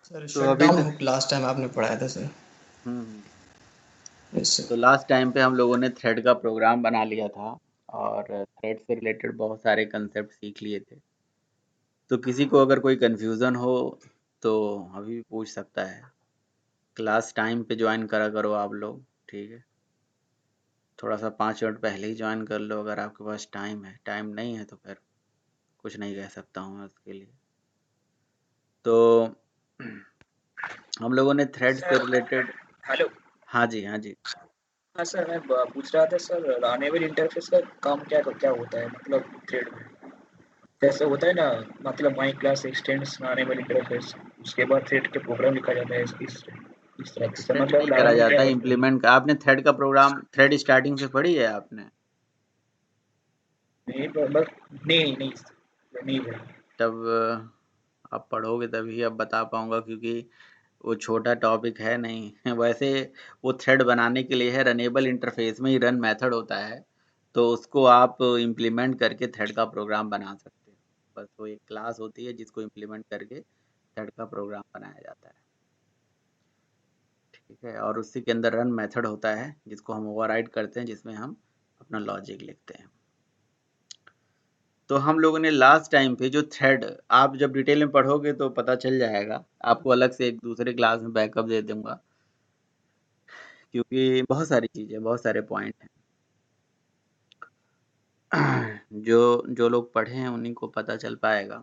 Sir तो shut अभी down तो हुक लास्ट टाइम आपने पढ़ाया था सर। हम्म यस सर। तो लास्ट टाइम पे हम लोगों ने थ्रेड का प्रोग्राम बना लिया था और थ्रेड से रिलेटेड बहुत सारे कंसेप्ट सीख लिए थे। तो किसी को अगर कोई कंफ्यूजन हो तो अभी भी पूछ सकता है। क्लास टाइम पे ज्वाइन करा करो आप लोग, ठीक है। थोड़ा सा 5 मिनट पहले ही ज्वाइन कर लो अगर आपके पास टाइम है। टाइम नहीं है तो फिर कुछ नहीं कह सकता हूँ मैं उसके लिए। तो हम लोगों ने थ्रेड से सर रिलेटेड। हेलो। हाँ जी, हाँ जी। हाँ सर, मैं पूछ रहा था सर, रनेबल इंटरफेस का काम क्या क्या होता है मतलब थ्रेड में? जैसे होता है ना, मतलब my class x tends runnable interface, उसके बाद थ्रेड के प्रोग्राम लिखा जाता है इस तरह से एक्सटेंड मतलब नहीं करा लावा में क्या जाता, करते हैं? इम्प्लीमेंट का। आपने थ्रेड का प्रोग्राम, थ्रेड स्टार्टिंग से पढ़ी है आपने? नहीं बस, नहीं नहीं नहीं भाई। तब आप पढ़ोगे तभी अब बता पाऊंगा, क्योंकि वो छोटा टॉपिक है नहीं। वैसे वो थ्रेड बनाने के लिए है, रनेबल इंटरफेस में ही रन मेथड होता है। तो उसको आप इम्प्लीमेंट करके थ्रेड का प्रोग्राम बना सकते हो। बस वो एक क्लास होती है जिसको इम्प्लीमेंट करके थ्रेड का प्रोग्राम बनाया जाता है, ठीक है। और उसी के अंदर रन मेथड होता है जिसको हम ओवरराइड करते हैं, जिसमें हम अपना लॉजिक लिखते हैं। तो हम लोगों ने लास्ट टाइम पे जो थ्रेड, आप जब डिटेल में पढ़ोगे तो पता चल जाएगा। आपको अलग से एक दूसरे क्लास में बैकअप दे दूंगा, क्योंकि बहुत सारी चीज़ें, बहुत सारे पॉइंट हैं। जो जो लोग पढ़े हैं उन्हीं को पता चल पाएगा।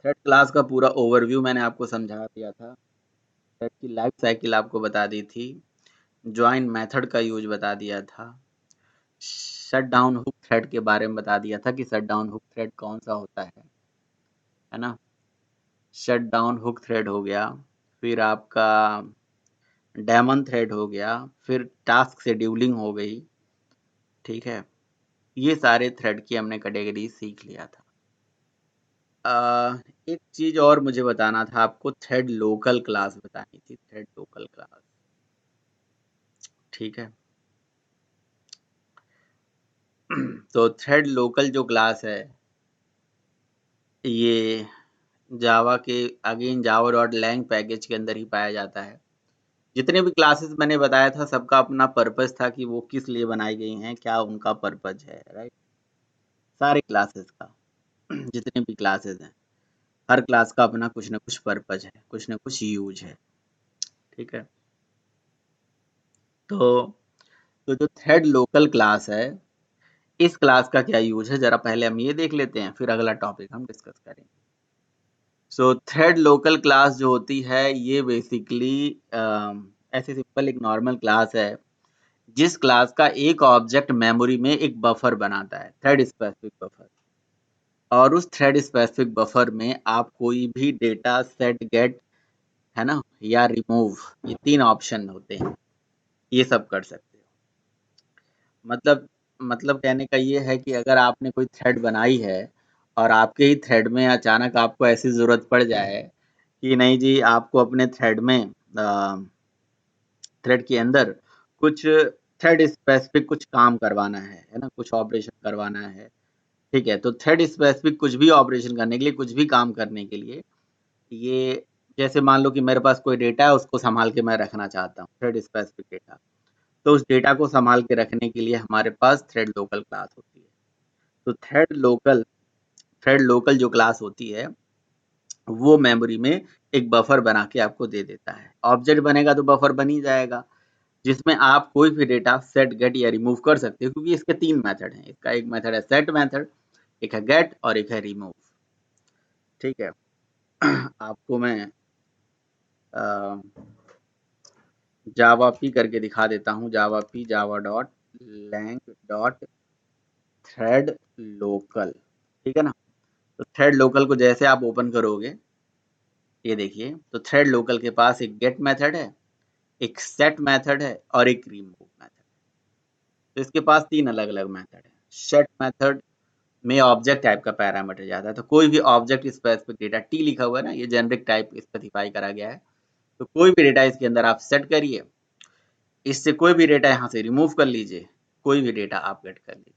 थ्रेड क्लास का पूरा ओवरव्यू मैंने आपको समझा दिया था। थ्रेड की लाइफ साइकिल आपको बता दी थी। ज्वाइन मेथड का यूज बता दिया था। शट डाउन हुक थ्रेड के बारे में बता दिया था कि शट डाउन हुक थ्रेड कौन सा होता है ना। शट डाउन हुक थ्रेड हो गया, फिर आपका डेमन थ्रेड हो गया, फिर टास्क शेड्यूलिंग हो गई, ठीक है। ये सारे थ्रेड की हमने कैटेगरी सीख लिया था। एक चीज और मुझे बताना था आपको, थ्रेड लोकल क्लास बतानी थी, थ्रेड लोकल क्लास, ठीक है। तो थ्रेड लोकल जो क्लास है, ये जावा के, again Java dot lang package के अंदर ही पाया जाता है। जितने भी क्लासेस मैंने बताया था सबका अपना पर्पस था कि वो किस लिए बनाई गई हैं, क्या उनका पर्पस है, राइट। सारे क्लासेस का, जितने भी क्लासेस हैं, हर क्लास का अपना कुछ ना कुछ पर्पस है, कुछ ना कुछ यूज है, ठीक है। तो जो थ्रेड लोकल क्लास है, इस क्लास का क्या यूज है जरा पहले हम ये देख लेते हैं, फिर अगला टॉपिक हम डिस्कस करेंगे। सो थ्रेड लोकल क्लास जो होती है ये बेसिकली ऐसे सिंपल एक नॉर्मल क्लास है जिस क्लास का एक ऑब्जेक्ट मेमोरी में एक बफर बनाता है, थ्रेड स्पेसिफिक बफर। और उस थ्रेड स्पेसिफिक बफर में आप कोई भी डेटा सेट, गेट, है ना, या रिमूव, ये 3 ऑप्शन होते हैं, ये सब कर सकते हो। मतलब कहने का ये है कि अगर आपने कोई थ्रेड बनाई है और आपके ही थ्रेड में अचानक आपको ऐसी ज़रूरत पड़ जाए कि नहीं जी, आपको अपने थ्रेड में थ्रेड के अंदर कुछ थ्रेड स्पेसिफिक कुछ काम करवाना है ना, कुछ ऑपरेशन करवाना है, ठीक है। तो थ्रेड स्पेसिफिक कुछ भी ऑपरेशन करने के लिए, कुछ भी काम करने के लिए, ये जैसे मान लो कि मेरे पास कोई डेटा है, उसको संभाल के मैं रखना चाहता हूँ, थ्रेड स्पेसिफिक डेटा। तो उस डेटा को संभाल के रखने के लिए हमारे पास थ्रेड लोकल क्लास होती है। तो थ्रेड लोकल जो क्लास होती है वो मेमोरी में एक बफर बना के आपको दे देता है। ऑब्जेक्ट बनेगा तो बफर बन ही जाएगा, जिसमें आप कोई भी डेटा सेट, गेट या रिमूव कर सकते हो, क्योंकि इसके 3 मेथड हैं। इसका एक मेथड है सेट मेथड, एक है गेट और एक है रिमूव, ठीक है। आपको मैं जावा पी करके दिखा देता हूँ, javap, Java dot lang dot thread local, ठीक है ना। तो थ्रेड लोकल को जैसे आप ओपन करोगे, ये देखिए, तो थ्रेड लोकल के पास एक गेट मेथड है, एक सेट मेथड है और एक रिमूव मेथड है। तो इसके पास 3 अलग अलग मेथड है। सेट मेथड में ऑब्जेक्ट टाइप का पैरामीटर जाता है, तो कोई भी ऑब्जेक्ट स्पेसिफिक डेटा, टी लिखा हुआ है ना, ये जेनरिक टाइप स्पेसिफाई करा गया है। तो कोई भी डेटा इसके अंदर आप सेट करिए, इससे कोई भी डेटा यहाँ से रिमूव कर लीजिए, कोई भी डेटा आप गेट कर लीजिए।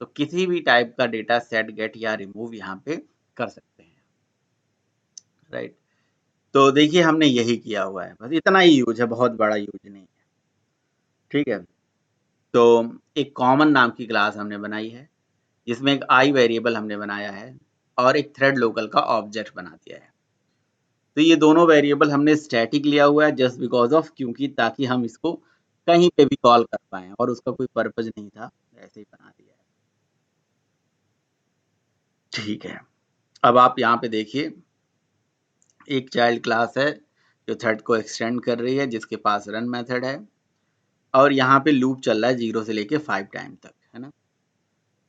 तो किसी भी टाइप का डेटा सेट, गेट या रिमूव यहाँ पे कर सकते हैं, राइट। तो देखिए हमने यही किया हुआ है, बस इतना ही यूज है, बहुत बड़ा यूज नहीं है। ठीक है, तो एक कॉमन नाम की क्लास हमने बनाई है जिसमें एक आई वेरिएबल हमने बनाया है और एक थ्रेड लोकल का ऑब्जेक्ट बना दिया है। तो ये दोनों वेरिएबल हमने स्टैटिक लिया हुआ है जस्ट बिकॉज ऑफ, क्योंकि ताकि हम इसको कहीं पे भी कॉल कर पाए, और उसका कोई पर्पज नहीं था, ऐसे ही बना दिया है। ठीक है, अब आप यहाँ पे देखिए एक चाइल्ड क्लास है जो थ्रेड को एक्सटेंड कर रही है, जिसके पास रन मेथड है, और यहाँ पे लूप चल रहा है 0 से लेके 5 टाइम तक, है ना।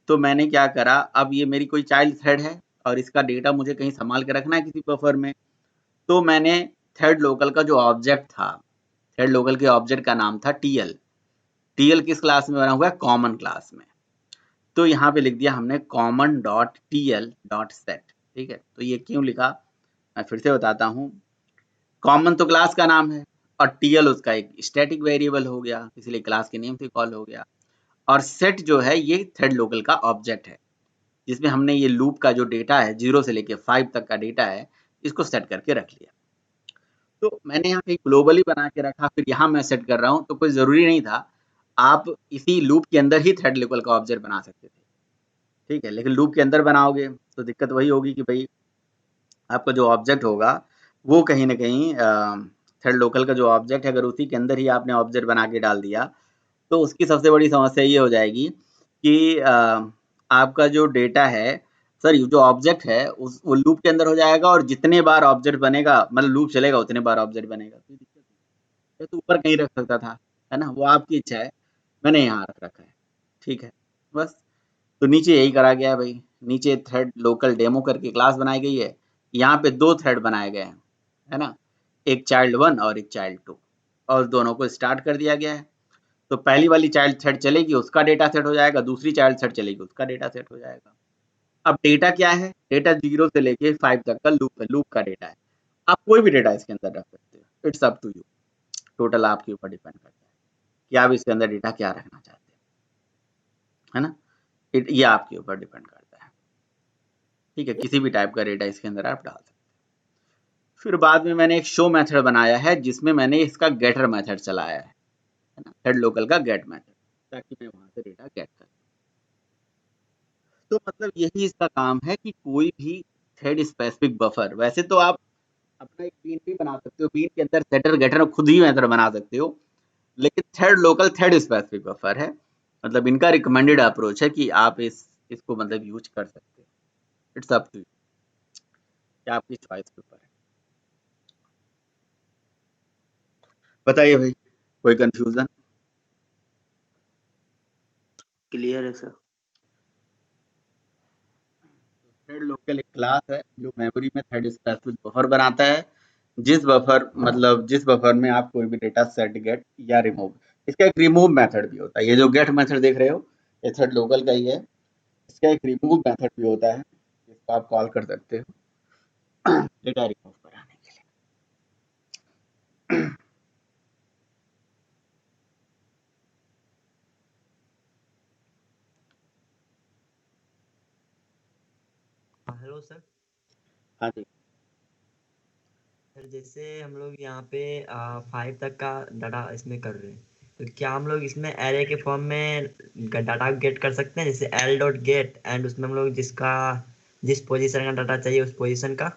तो मैंने क्या करा, अब ये मेरी कोई चाइल्ड थ्रेड है और इसका डेटा मुझे कहीं संभाल के रखना है किसी बफर में, तो मैंने थ्रेड लोकल का जो ऑब्जेक्ट था, थ्रेड लोकल के ऑब्जेक्ट का नाम था टीएल। टीएल किस क्लास में बना हुआ है, कॉमन क्लास में। तो यहाँ पे लिख दिया हमने common dot TL dot set. ठीक है, तो ये क्यों लिखा मैं फिर से बताता हूँ। कॉमन तो क्लास का नाम है और टीएल उसका एक स्टैटिक वेरिएबल हो गया, इसलिए क्लास के नेम से कॉल हो गया। और सेट जो है ये थ्रेड लोकल का ऑब्जेक्ट है जिसमें हमने ये लूप का जो डेटा है 0 से लेके 5 तक का डेटा है, इसको सेट करके रख लिया। तो मैंने यहाँ पे ग्लोबली बना के रखा, फिर यहाँ मैं सेट कर रहा हूँ, तो कोई ज़रूरी नहीं था, आप इसी लूप के अंदर ही थ्रेड लोकल का ऑब्जेक्ट बना सकते थे। ठीक है, लेकिन लूप के अंदर बनाओगे तो दिक्कत वही होगी कि भाई आपका जो ऑब्जेक्ट होगा वो कहीं ना कहीं थ्रेड लोकल का जो ऑब्जेक्ट है, अगर उसी के अंदर ही आपने ऑब्जेक्ट बना के डाल दिया तो उसकी सबसे बड़ी समस्या ये हो जाएगी कि आपका जो डेटा है, सॉरी जो ऑब्जेक्ट है उस वो लूप के अंदर हो जाएगा, और जितने बार ऑब्जेक्ट बनेगा मतलब लूप चलेगा उतने बार ऑब्जेक्ट बनेगा। कोई दिक्कत नहीं, ये तो ऊपर कहीं रख सकता था, है ना, वो आपकी इच्छा है, मैंने यहाँ रख रखा है। ठीक है, बस। तो नीचे यही करा गया है भाई, नीचे थ्रेड लोकल डेमो करके क्लास बनाई गई है, यहाँ पे 2 थ्रेड बनाए गए हैं, है ना, एक चाइल्ड 1 और एक चाइल्ड 2, और दोनों को स्टार्ट कर दिया गया है। तो पहली वाली चाइल्ड थ्रेड चलेगी उसका डेटा सेट हो जाएगा, दूसरी चाइल्ड थ्रेड चलेगी उसका डेटा सेट हो जाएगा। अब डेटा क्या है, डेटा 0 से लेके 5 तक का लूप है, लूप का डेटा है। आप कोई भी डेटा इसके अंदर रख सकते हो, it's up to you, total आपके ऊपर डिपेंड करता है कि आप इसके अंदर डेटा क्या रखना चाहते हैं, है ना। ये आपके ऊपर डिपेंड करता है। ठीक है, किसी भी टाइप का डेटा इसके अंदर आप डाल सकते हैं। फिर बाद में मैंने एक शो मेथड बनाया है जिसमें मैंने इसका गेटर मेथड चलाया है ना, थ्रेड लोकल का गेट मेथड, ताकि मैं वहां से डेटा गेट कर। तो मतलब यही इसका काम है कि कोई भी थ्रेड स्पेसिफिक बफर, वैसे तो आप अपना एक बीन भी बना सकते हो, बीन के अंदर सेटर गेटर खुद ही मेथड बना सकते हो, लेकिन thread local thread specific buffer है, मतलब इनका रिकमेंडेड अप्रोच है कि आप इसको मतलब यूज कर सकते हो। इट्स अप टू यू, क्या आपकी चॉइस के ऊपर है। बताइए भाई, कोई कंफ्यूजन। क्लियर है सर। थ्रेड लोकल एक क्लास है जो मेमोरी में थ्रेड स्पेसिफिक बफर बनाता है, जिस बफर में आप कोई भी डेटा सेट गेट या रिमूव, इसका एक रिमूव मेथड भी होता है। ये जो गेट मेथड देख रहे हो ये थ्रेड लोकल का ही है, इसका एक रिमूव मेथड भी होता है जिसको आप कॉल कर सकते हो डेटा रिमूव कराने के लिए। Hello sir. हाँ जी, सर जैसे हम लोग यहाँ पे 5 तक का डाटा इसमें कर रहे हैं, तो क्या हम लोग इसमें एरे के फॉर्म में डाटा गेट कर सकते हैं, जैसे एल डॉट गेट, एंड उसमें हम लोग जिस पोजीशन का डाटा चाहिए उस पोजीशन का।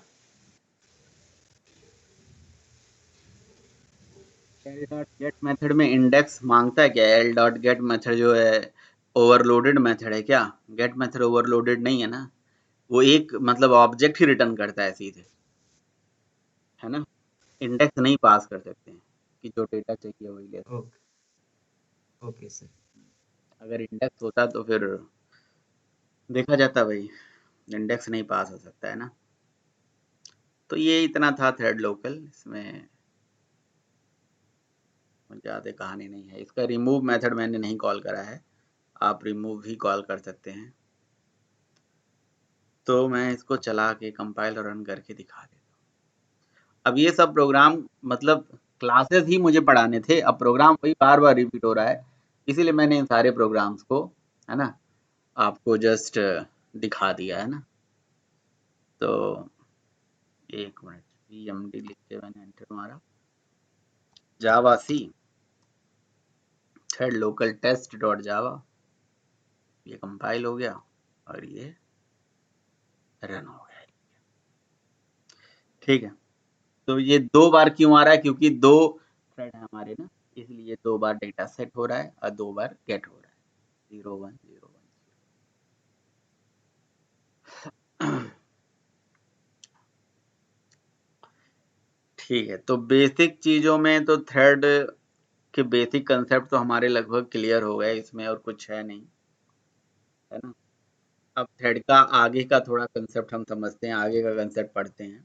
एल डॉट गेट मेथड में इंडेक्स मांगता है क्या? एल डॉट गेट मेथड जो है ओवरलोडेड मेथड है क्या? गेट मेथड ओवरलोडेड नहीं है ना, वो एक मतलब ऑब्जेक्ट ही रिटर्न करता है सीधे, है ना। इंडेक्स नहीं पास कर सकते हैं कि जो डेटा चाहिए वही ले। ओके। Okay sir. अगर इंडेक्स होता तो फिर देखा जाता भाई, इंडेक्स नहीं पास हो सकता है ना। तो ये इतना था थ्रेड लोकल, इसमें ज़्यादा कहानी नहीं है। इसका रिमूव मेथड मैंने नहीं कॉल करा है, आप रिमूव ही कॉल कर सकते हैं। तो मैं इसको चला के कंपाइल और रन करके दिखा देता हूँ। अब ये सब प्रोग्राम मतलब क्लासेस ही मुझे पढ़ाने थे, अब प्रोग्राम वही बार बार रिपीट हो रहा है, इसीलिए मैंने इन सारे प्रोग्राम्स को, है ना, आपको जस्ट दिखा दिया है ना। तो एक मिनट, VMD लिख के मैंने एंटर मारा, javac thread local test dot Java, ये कंपाइल हो गया और ये रन हो गया। ठीक है, तो ये 2 बार क्यों आ रहा है, क्योंकि 2 थ्रेड है हमारे ना, इसलिए 2 बार डेटा सेट हो रहा है और 2 बार गेट हो रहा है, 0 1 0 1। ठीक है, तो बेसिक चीजों में तो थ्रेड के बेसिक कंसेप्ट तो हमारे लगभग क्लियर हो गए, इसमें और कुछ है नहीं, है ना। अब थ्रेड का आगे का थोड़ा कंसेप्ट हम समझते हैं, आगे का कंसेप्ट पढ़ते हैं।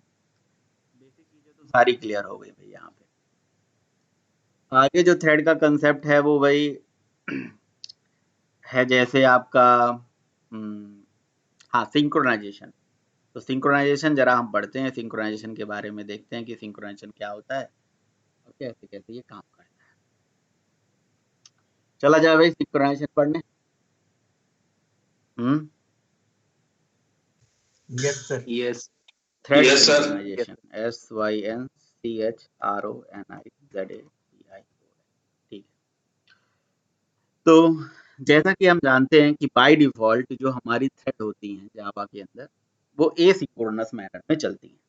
बेसिक चीजें तो सारी क्लियर हो गई भाई। यहाँ पे आगे जो थ्रेड का कंसेप्ट है वो वही है जैसे आपका हाँ सिंक्रोनाइजेशन। तो सिंक्रोनाइजेशन जरा हम पढ़ते हैं, सिंक्रोनाइजेशन के बारे में देखते हैं कि सिंक्रोनाइजेशन क्या होता है और कैसे कैसे ये काम करता है। चला जाए भाई सिंक्रोनाइजेशन पढ़ने। Yes sir. Yes thread yes sir. Synchronization, SYNCHRONIZATI। ठीक है, तो जैसा कि हम जानते हैं कि बाय डिफॉल्ट जो हमारी थ्रेड होती हैं जावा के अंदर वो एसिंक्रोनस मैनर में चलती हैं,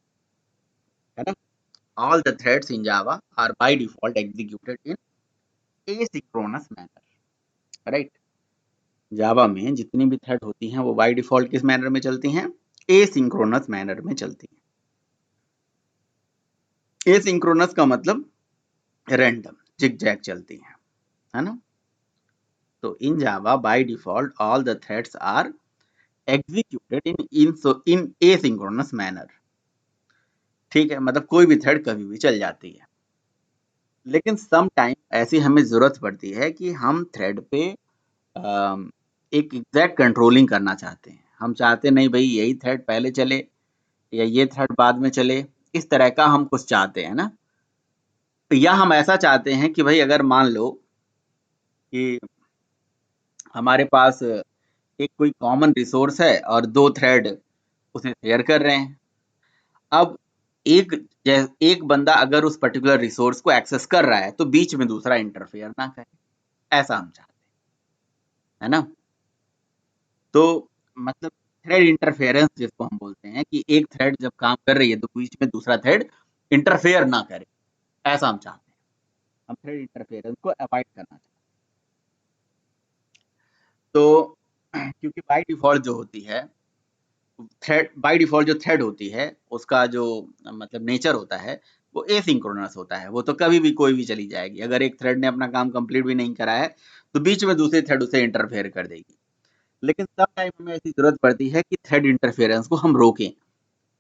है ना। All the threads in Java are by default executed in asynchronous manner, right. Java में जितनी भी थ्रेड होती हैं वो बाय डिफॉल्ट किस मैनर में चलती हैं, एसिंक्रोनस मैनर में चलती हैं। एसिंक्रोनस का मतलब रैंडम जिगजैग चलती हैं, है ना। तो in Java by default all the threads are executed in asynchronous manner. ठीक है, मतलब कोई भी थ्रेड कभी भी चल जाती है, लेकिन सम टाइम ऐसी हमें जरूरत पड़ती है कि हम थ्रेड पे एक एग्जैक्ट कंट्रोलिंग करना चाहते हैं। हम चाहते नहीं भाई यही थ्रेड पहले चले या ये थ्रेड बाद में चले, इस तरह का हम कुछ चाहते हैं ना। या हम ऐसा चाहते हैं कि भाई अगर मान लो कि हमारे पास एक कोई कॉमन रिसोर्स है और 2 थ्रेड उसे शेयर कर रहे हैं। अब एक बंदा अगर उस पर्टिकुलर रिसोर्स को एक्सेस कर रहा है तो बीच में दूसरा इंटरफेयर ना करे, ऐसा हम चाहते हैं, है ना। तो मतलब थ्रेड इंटरफेरेंस जिसको हम बोलते हैं कि एक थ्रेड जब काम कर रही है तो बीच में दूसरा थ्रेड इंटरफेयर ना करे, ऐसा हम चाहते हैं। हम थ्रेड इंटरफेरेंस को अवॉइड करना चाहते हैं। तो क्योंकि बाय डिफॉल्ट जो होती है थ्रेड, बाय डिफॉल्ट जो थ्रेड होती है उसका जो मतलब नेचर होता है वो एसिंक्रोनस होता है, वो तो कभी भी कोई भी चली जाएगी। अगर एक थ्रेड ने अपना काम कंप्लीट भी नहीं करा है तो बीच में दूसरी थ्रेड उसे इंटरफेयर कर देगी। लेकिन सब टाइम हमें ऐसी जरूरत पड़ती है कि थ्रेड इंटरफेरेंस को हम रोकें।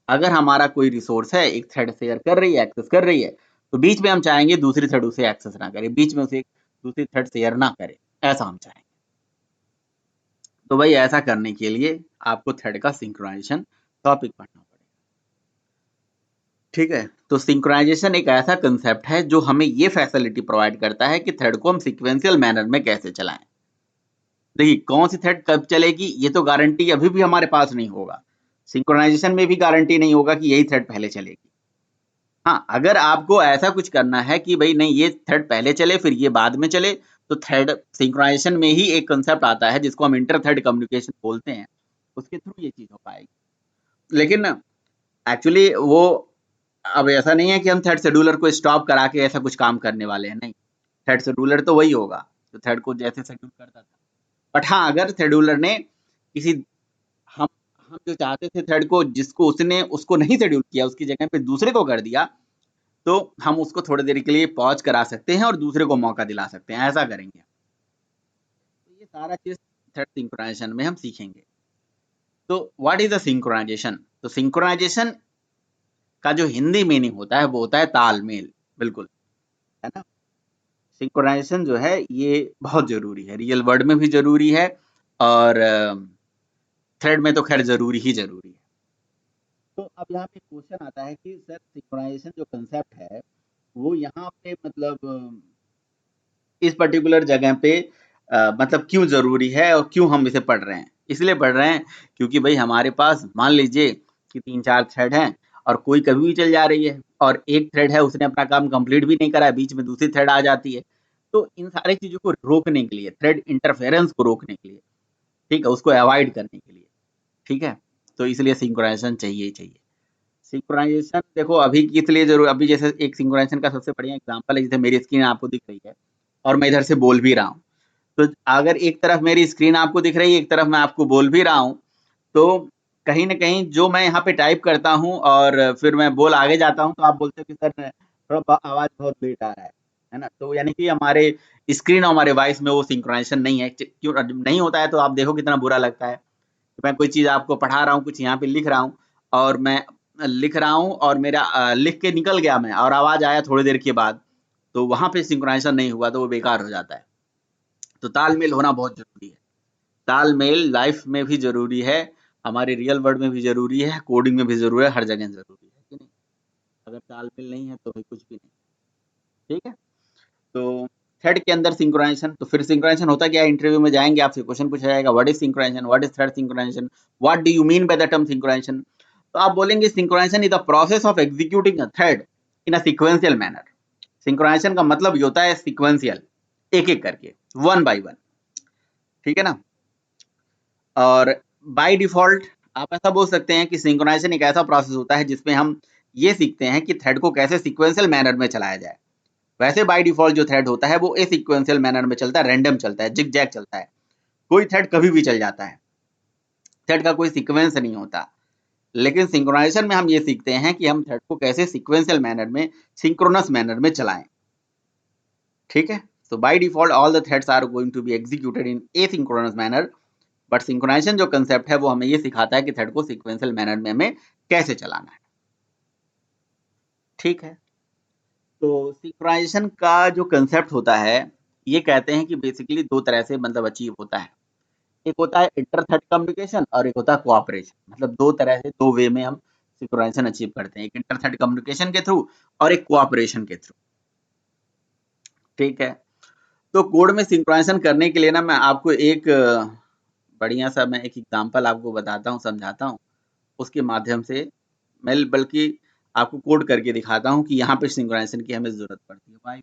अगर हमारा कोई रिसोर्स है, एक थ्रेड शेयर कर रही है, एक्सेस कर रही है, तो बीच में हम चाहेंगे दूसरी थ्रेड उसे एक्सेस ना करे, बीच में उसे दूसरी थ्रेड शेयर ना करे, ऐसा हम चाहेंगे। तो भाई ऐसा करने के लिए आपको थ्रेड का सिंक्रोनाइजेशन टॉपिक पढ़ना पड़ेगा। ठीक है, तो सिंक्रोनाइजेशन एक ऐसा कंसेप्ट है जो हमें ये फैसिलिटी प्रोवाइड करता है कि थ्रेड को हम सीक्वेंशियल मैनर में कैसे चलाएं। देखिए कौन सी थ्रेड कब चलेगी ये तो गारंटी अभी भी हमारे पास नहीं होगा, सिंक्रोनाइजेशन में भी गारंटी नहीं होगा कि यही थ्रेड पहले चलेगी। हाँ, अगर आपको ऐसा कुछ करना है कि भाई नहीं ये थ्रेड पहले चले फिर ये बाद में चले, तो थ्रेड सिंक्रोनाइजेशन में ही एक कंसेप्ट आता है जिसको हम इंटर थ्रेड कम्युनिकेशन बोलते हैं, उसके थ्रू ये चीज हो पाएगी। लेकिन एक्चुअली वो अब ऐसा नहीं है कि हम थ्रेड शेड्यूलर को स्टॉप करा के ऐसा कुछ काम करने वाले हैं, नहीं। थ्रेड शेड्यूलर तो वही होगा जो थ्रेड को जैसे शेड्यूल करता था। बट हाँ, अगर शेड्यूलर ने किसी हम हम जो चाहते थे थ्रेड को जिसको उसने उसको नहीं शेड्यूल किया उसकी जगह पे दूसरे को कर दिया, तो हम उसको थोड़ी देर के लिए पॉज करा सकते हैं और दूसरे को मौका दिला सकते हैं, ऐसा करेंगे। तो ये सारा चीज थ्रेड सिंक्रोनाइजेशन में हम सीखेंगे। तो व्हाट इज द सिंक्रोनाइजेशन? तो सिंक्रोनाइजेशन का जो हिंदी मीनिंग होता है वो होता है तालमेल, बिल्कुल, है ना। सिंक्रोनाइजेशन जो है ये बहुत जरूरी है, रियल वर्ल्ड में भी जरूरी है और थ्रेड में तो खैर जरूरी ही जरूरी है। तो अब यहाँ पे क्वेश्चन आता है कि सर सिंक्रोनाइजेशन जो कंसेप्ट है वो यहाँ पे मतलब इस पर्टिकुलर जगह पे मतलब क्यों जरूरी है और क्यों हम इसे पढ़ रहे हैं? इसलिए पढ़ रहे हैं क्योंकि भाई हमारे पास मान लीजिए कि 3-4 थ्रेड हैं और कोई कभी भी चल जा रही है, और एक थ्रेड है उसने अपना काम कंप्लीट भी नहीं करा है, बीच में दूसरी थ्रेड आ जाती है। तो इन सारी चीज़ों को रोकने के लिए, थ्रेड इंटरफेरेंस को रोकने के लिए, ठीक है, उसको अवॉइड करने के लिए, ठीक है, तो इसलिए सिंक्रोनाइजेशन चाहिए ही चाहिए। सिंक्रोनाइजेशन देखो अभी किस लिए जरूर, अभी जैसे एक सिंक्रोनाइजेशन का सबसे बढ़िया एग्जांपल है, जैसे मेरी स्क्रीन आपको दिख रही है और मैं इधर से बोल भी रहा हूँ, तो अगर एक तरफ मेरी स्क्रीन आपको दिख रही है, एक तरफ मैं आपको बोल भी रहा हूँ, तो कहीं न कहीं जो मैं यहाँ पे टाइप करता हूँ और फिर मैं बोल आगे जाता हूँ, तो आप बोलते हो कि सर थोड़ा आवाज़ बहुत लेट आ रहा है ना? तो यानी कि हमारे स्क्रीन और हमारे वॉइस में वो सिंक्रोनाइजेशन नहीं है। क्यों नहीं होता है, तो आप देखो कितना बुरा लगता है। मैं कोई चीज़ आपको पढ़ा रहा हूँ, कुछ यहाँ पे लिख रहा हूँ, और मैं लिख रहा हूँ और मेरा लिख के निकल गया मैं, और आवाज़ आया थोड़ी देर के बाद, तो वहाँ पे सिंक्रोनाइजेशन नहीं हुआ, तो वो बेकार हो जाता है। तो तालमेल होना बहुत ज़रूरी है। तालमेल लाइफ में भी ज़रूरी है, हमारे रियल वर्ल्ड में भी ज़रूरी है, कोडिंग में भी ज़रूरी है, हर जगह ज़रूरी है कि नहीं? अगर तालमेल नहीं है तो फिर कुछ भी नहीं, ठीक है? तो थ्रेड के अंदर सिंक्रोनाइजेशन, तो फिर सिंक्रोनाइजेशन होता क्या है, इंटरव्यू में जाएंगे आपसे क्वेश्चन पूछा जाएगा, what is synchronization, what is thread synchronization, what do you mean by the term synchronization? तो आप बोलेंगे synchronization is the process of executing a thread in a sequential manner. Synchronization का मतलब ये होता है सीक्वेंशियल, एक एक करके, वन बाय वन, ठीक है ना? और बाय डिफॉल्ट आप ऐसा बोल सकते हैं कि सिंक्रोनाइजेशन एक ऐसा प्रोसेस होता है जिसमें हम ये सीखते हैं कि थ्रेड को कैसे सीक्वेंशियल मैनर में चलाया जाए। वैसे बाय डिफॉल्ट जो थ्रेड होता है वो एसीक्वेंशियल मैनर में चलता है, रैंडम चलता है, जिग जैग चलता है। कोई थ्रेड कभी भी चल जाता है, थ्रेड का कोई सीक्वेंस नहीं होता। लेकिन सिंक्रोनाइजेशन में हम ये सीखते हैं कि हम थ्रेड को कैसे सीक्वेंशियल मैनर में, सिंक्रोनस मैनर में चलाएं, ठीक है? So by default all the threads are going to be executed in asynchronous manner, but synchronization जो कंसेप्ट है वो हमें ये सिखाता है कि थ्रेड को सीक्वेंशियल मैनर में हमें कैसे चलाना है, ठीक है? तो सिंक्रोनाइजेशन का जो कंसेप्ट होता है, ये कहते हैं कि बेसिकली दो तरह से मतलब अचीव होता है। एक होता है इंटर थ्रेड कम्युनिकेशन और एक होता है कोऑपरेशन, मतलब दो तरह से, दो वे में हम सिंक्रोनाइजेशन अचीव करते हैं, एक इंटर थ्रेड कम्युनिकेशन के थ्रू और एक कोऑपरेशन के थ्रू, ठीक है? तो कोड में सिंक्रोनाइजेशन करने के लिए ना मैं आपको एक बढ़िया सा मैं एक एग्जांपल आपको बताता हूँ, समझाता हूँ, उसके माध्यम से मैं बल्कि आपको कोड करके दिखाता हूँ कि यहाँ पे सिंक्रोनाइजेशन की हमें जरूरत पड़ती है, वाई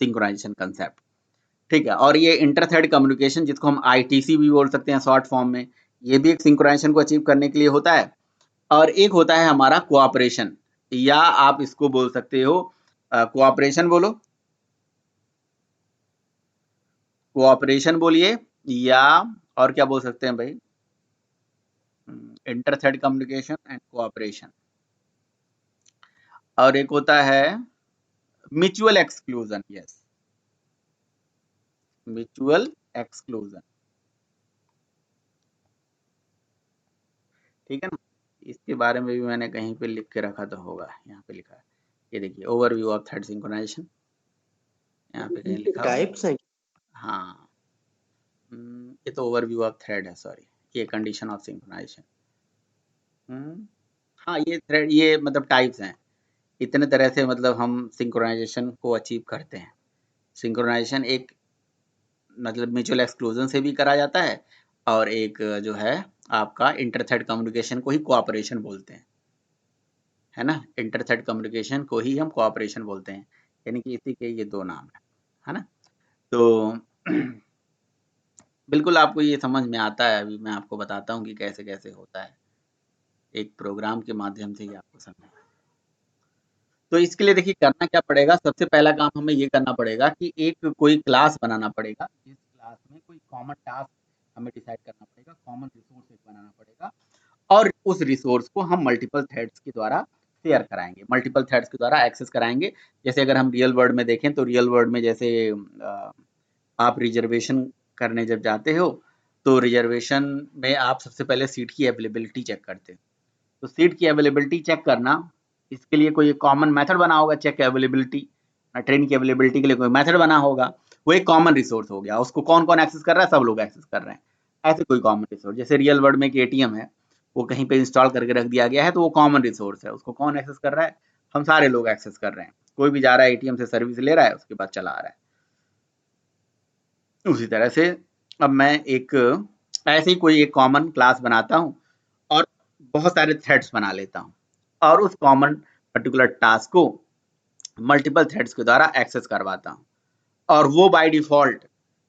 सिंक्रोनाइजेशन कंसेप्ट, ठीक है? और ये इंटर थ्रेड कम्युनिकेशन, जिसको हम आईटीसी भी बोल सकते हैं शॉर्ट फॉर्म में, ये भी एक सिंक्रोनाइजेशन को अचीव करने के लिए होता है। और एक होता है हमारा कोऑपरेशन, या आप इसको बोल सकते हो कोऑपरेशन बोलो, कोऑपरेशन बोलिए, या और क्या बोल सकते हैं भाई, inter thread communication and cooperation. और एक होता है mutual exclusion, yes, mutual exclusion, ठीक है ना? इसके बारे में भी मैंने कहीं पे लिख के रखा तो होगा, यहाँ पे लिखा है, ये देखिए, ओवरव्यू ऑफ थ्रेड सिंक्रोनाइजेशन, यहाँ पे कहीं लिखा हुआ है। टाइप्स हैं। हाँ, ये तो ओवरव्यू ऑफ थ्रेड है, सॉरी, ये कंडीशन ऑफ सिंक्रोनाइजेशन। हाँ, ये थ्रेड, ये मतलब टाइप्स हैं, इतने तरह से मतलब हम सिंक्रोनाइजेशन को अचीव करते हैं। सिंक्रोनाइजेशन एक मतलब म्यूचुअल एक्सक्लूजन से भी करा जाता है, और एक जो है आपका इंटर थ्रेड कम्युनिकेशन को ही कोऑपरेशन बोलते हैं, है ना? इंटर थ्रेड कम्युनिकेशन को ही हम कोऑपरेशन बोलते हैं, यानी कि इसी के ये दो नाम है ना? तो बिल्कुल आपको ये समझ में आता है, अभी मैं आपको बताता हूँ कि कैसे कैसे होता है, एक प्रोग्राम के माध्यम से ही आपको समझ। तो इसके लिए देखिए करना क्या पड़ेगा, सबसे पहला काम हमें ये करना पड़ेगा कि एक कोई क्लास बनाना पड़ेगा, जिस क्लास में कोई कॉमन टास्क हमें डिसाइड करना पड़ेगा, कॉमन रिसोर्स एक बनाना पड़ेगा, और उस रिसोर्स को हम मल्टीपल थ्रेड्स के द्वारा शेयर कराएंगे, मल्टीपल थ्रेड्स के द्वारा एक्सेस कराएंगे। जैसे अगर हम रियल वर्ल्ड में देखें, तो रियल वर्ल्ड में जैसे आप रिजर्वेशन करने जब जाते हो, तो रिजर्वेशन में आप सबसे पहले सीट की अवेलेबिलिटी चेक करते हो। तो सीट की अवेलेबिलिटी चेक करना, इसके लिए कोई कॉमन मेथड बना होगा, चेक अवेलेबिलिटी, ट्रेन की अवेलेबिलिटी के लिए कोई मेथड बना होगा, वो एक कॉमन रिसोर्स हो गया, उसको कौन कौन एक्सेस कर रहा है, सब लोग एक्सेस कर रहे हैं, ऐसे कोई कॉमन रिसोर्स। जैसे रियल वर्ल्ड में एक एटीएम है, वो कहीं पे इंस्टॉल करके रख दिया गया है, तो वो कॉमन रिसोर्स है, उसको कौन एक्सेस कर रहा है, हम सारे लोग एक्सेस कर रहे हैं, कोई भी जा रहा है एटीएम से सर्विस ले रहा है, उसके बाद चला आ रहा है। उसी तरह से अब मैं एक ऐसे ही कोई एक कॉमन क्लास बनाता हूँ और बहुत सारे थ्रेड्स बना लेता हूँ, और उस कॉमन पर्टिकुलर टास्क को मल्टीपल थ्रेड्स के द्वारा एक्सेस करवाता हूँ। और वो बाय डिफॉल्ट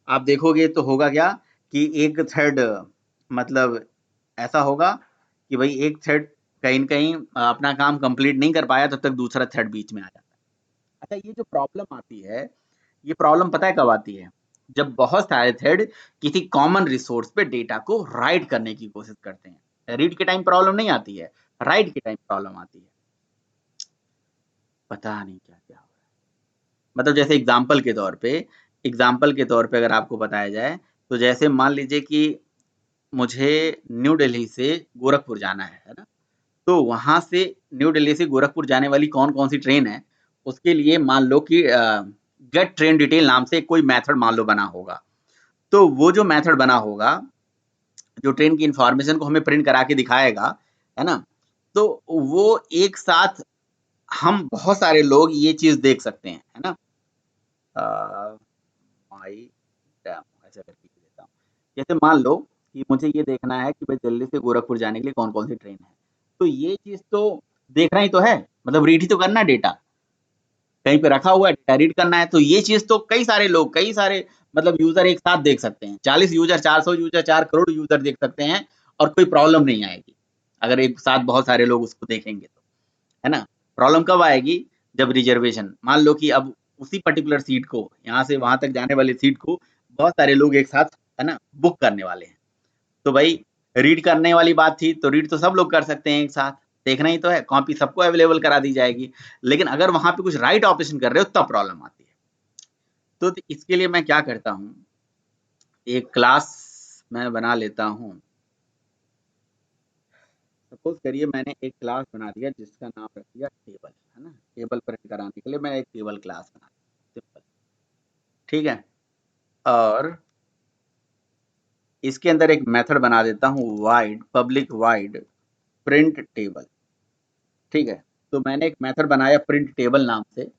आप देखोगे तो होगा क्या कि एक थ्रेड मतलब ऐसा होगा कि भाई एक थ्रेड कहीं न कहीं अपना काम कंप्लीट नहीं कर पाया, तब तक दूसरा थ्रेड बीच में आ जाता है। अच्छा, ये जो प्रॉब्लम आती है, ये प्रॉब्लम पता है कब आती है? जब बहुत सारे थ्रेड किसी कॉमन रिसोर्स पे डेटा को राइट करने की कोशिश करते हैं। रीड के टाइम प्रॉब्लम नहीं आती है, राइट के टाइम प्रॉब्लम आती है। पता नहीं क्या-क्या हो रहा है। मतलब जैसे एग्जाम्पल के तौर पे अगर आपको बताया जाए, तो जैसे मान लीजिए कि मुझे न्यू दिल्ली से गोरखपुर जाना है ना? तो वहाँ से न्यू दिल्ली से गोरखपुर जाने वाली कौन-कौन सी ट्रेन है, उसके लिए मान लो कि गेट ट्रेन डिटेल नाम से कोई मेथड मान लो बना होगा। तो वो जो मेथड बना होगा, जो ट्रेन की इन्फॉर्मेशन को हमें प्रिंट करा के दिखाएगा, है ना? तो वो एक साथ हम बहुत सारे लोग ये चीज़ देख सकते हैं, है ना? माई डेमो ऐसे करके लिख देता हूँ। जैसे मान लो कि मुझे ये देखना है कि भाई दिल्ली से गोरखपुर जाने के लिए कौन-कौन सी ट्रेन है। तो ये चीज़ तो देखना ही तो है, मतलब रीड ही तो करना है डेटा। कहीं पे रखा हुआ है, डेटा रीड करना है, तो ये चीज़ तो कई सारे लोग, कई सारे मतलब यूज़र एक साथ देख सकते हैं। 40 यूज़र, 400 यूज़र, 4 करोड़ यूज़र देख सकते हैं और कोई प्रॉब्लम नहीं आएगी, अगर एक साथ बहुत सारे लोग उसको देखेंगे तो, है ना? प्रॉब्लम कब आएगी? जब रिजर्वेशन मान लो कि अब उसी पर्टिकुलर सीट को, यहाँ से वहाँ तक जाने वाली सीट को बहुत सारे लोग एक साथ, है ना, बुक करने वाले हैं। तो भाई रीड करने वाली बात थी, तो रीड तो सब लोग कर सकते हैं एक साथ, देखना ही तो है, कॉपी सबको अवेलेबल करा दी जाएगी। लेकिन अगर वहाँ पे कुछ राइट ऑपरेशन कर रहे हो तब प्रॉब्लम आती है। तो इसके लिए मैं क्या करता हूँ, एक क्लास मैं बना लेता हूँ। सपोज करिए मैंने एक क्लास बना दिया जिसका नाम रख दिया टेबल, है ना? टेबल प्रिंट कराने के लिए मैं एक टेबल क्लास बना दिया, सिंपल, ठीक है? और इसके अंदर एक मेथड बना देता हूँ wide, public wide print table, ठीक है? तो मैंने एक मेथड बनाया प्रिंट टेबल नाम से,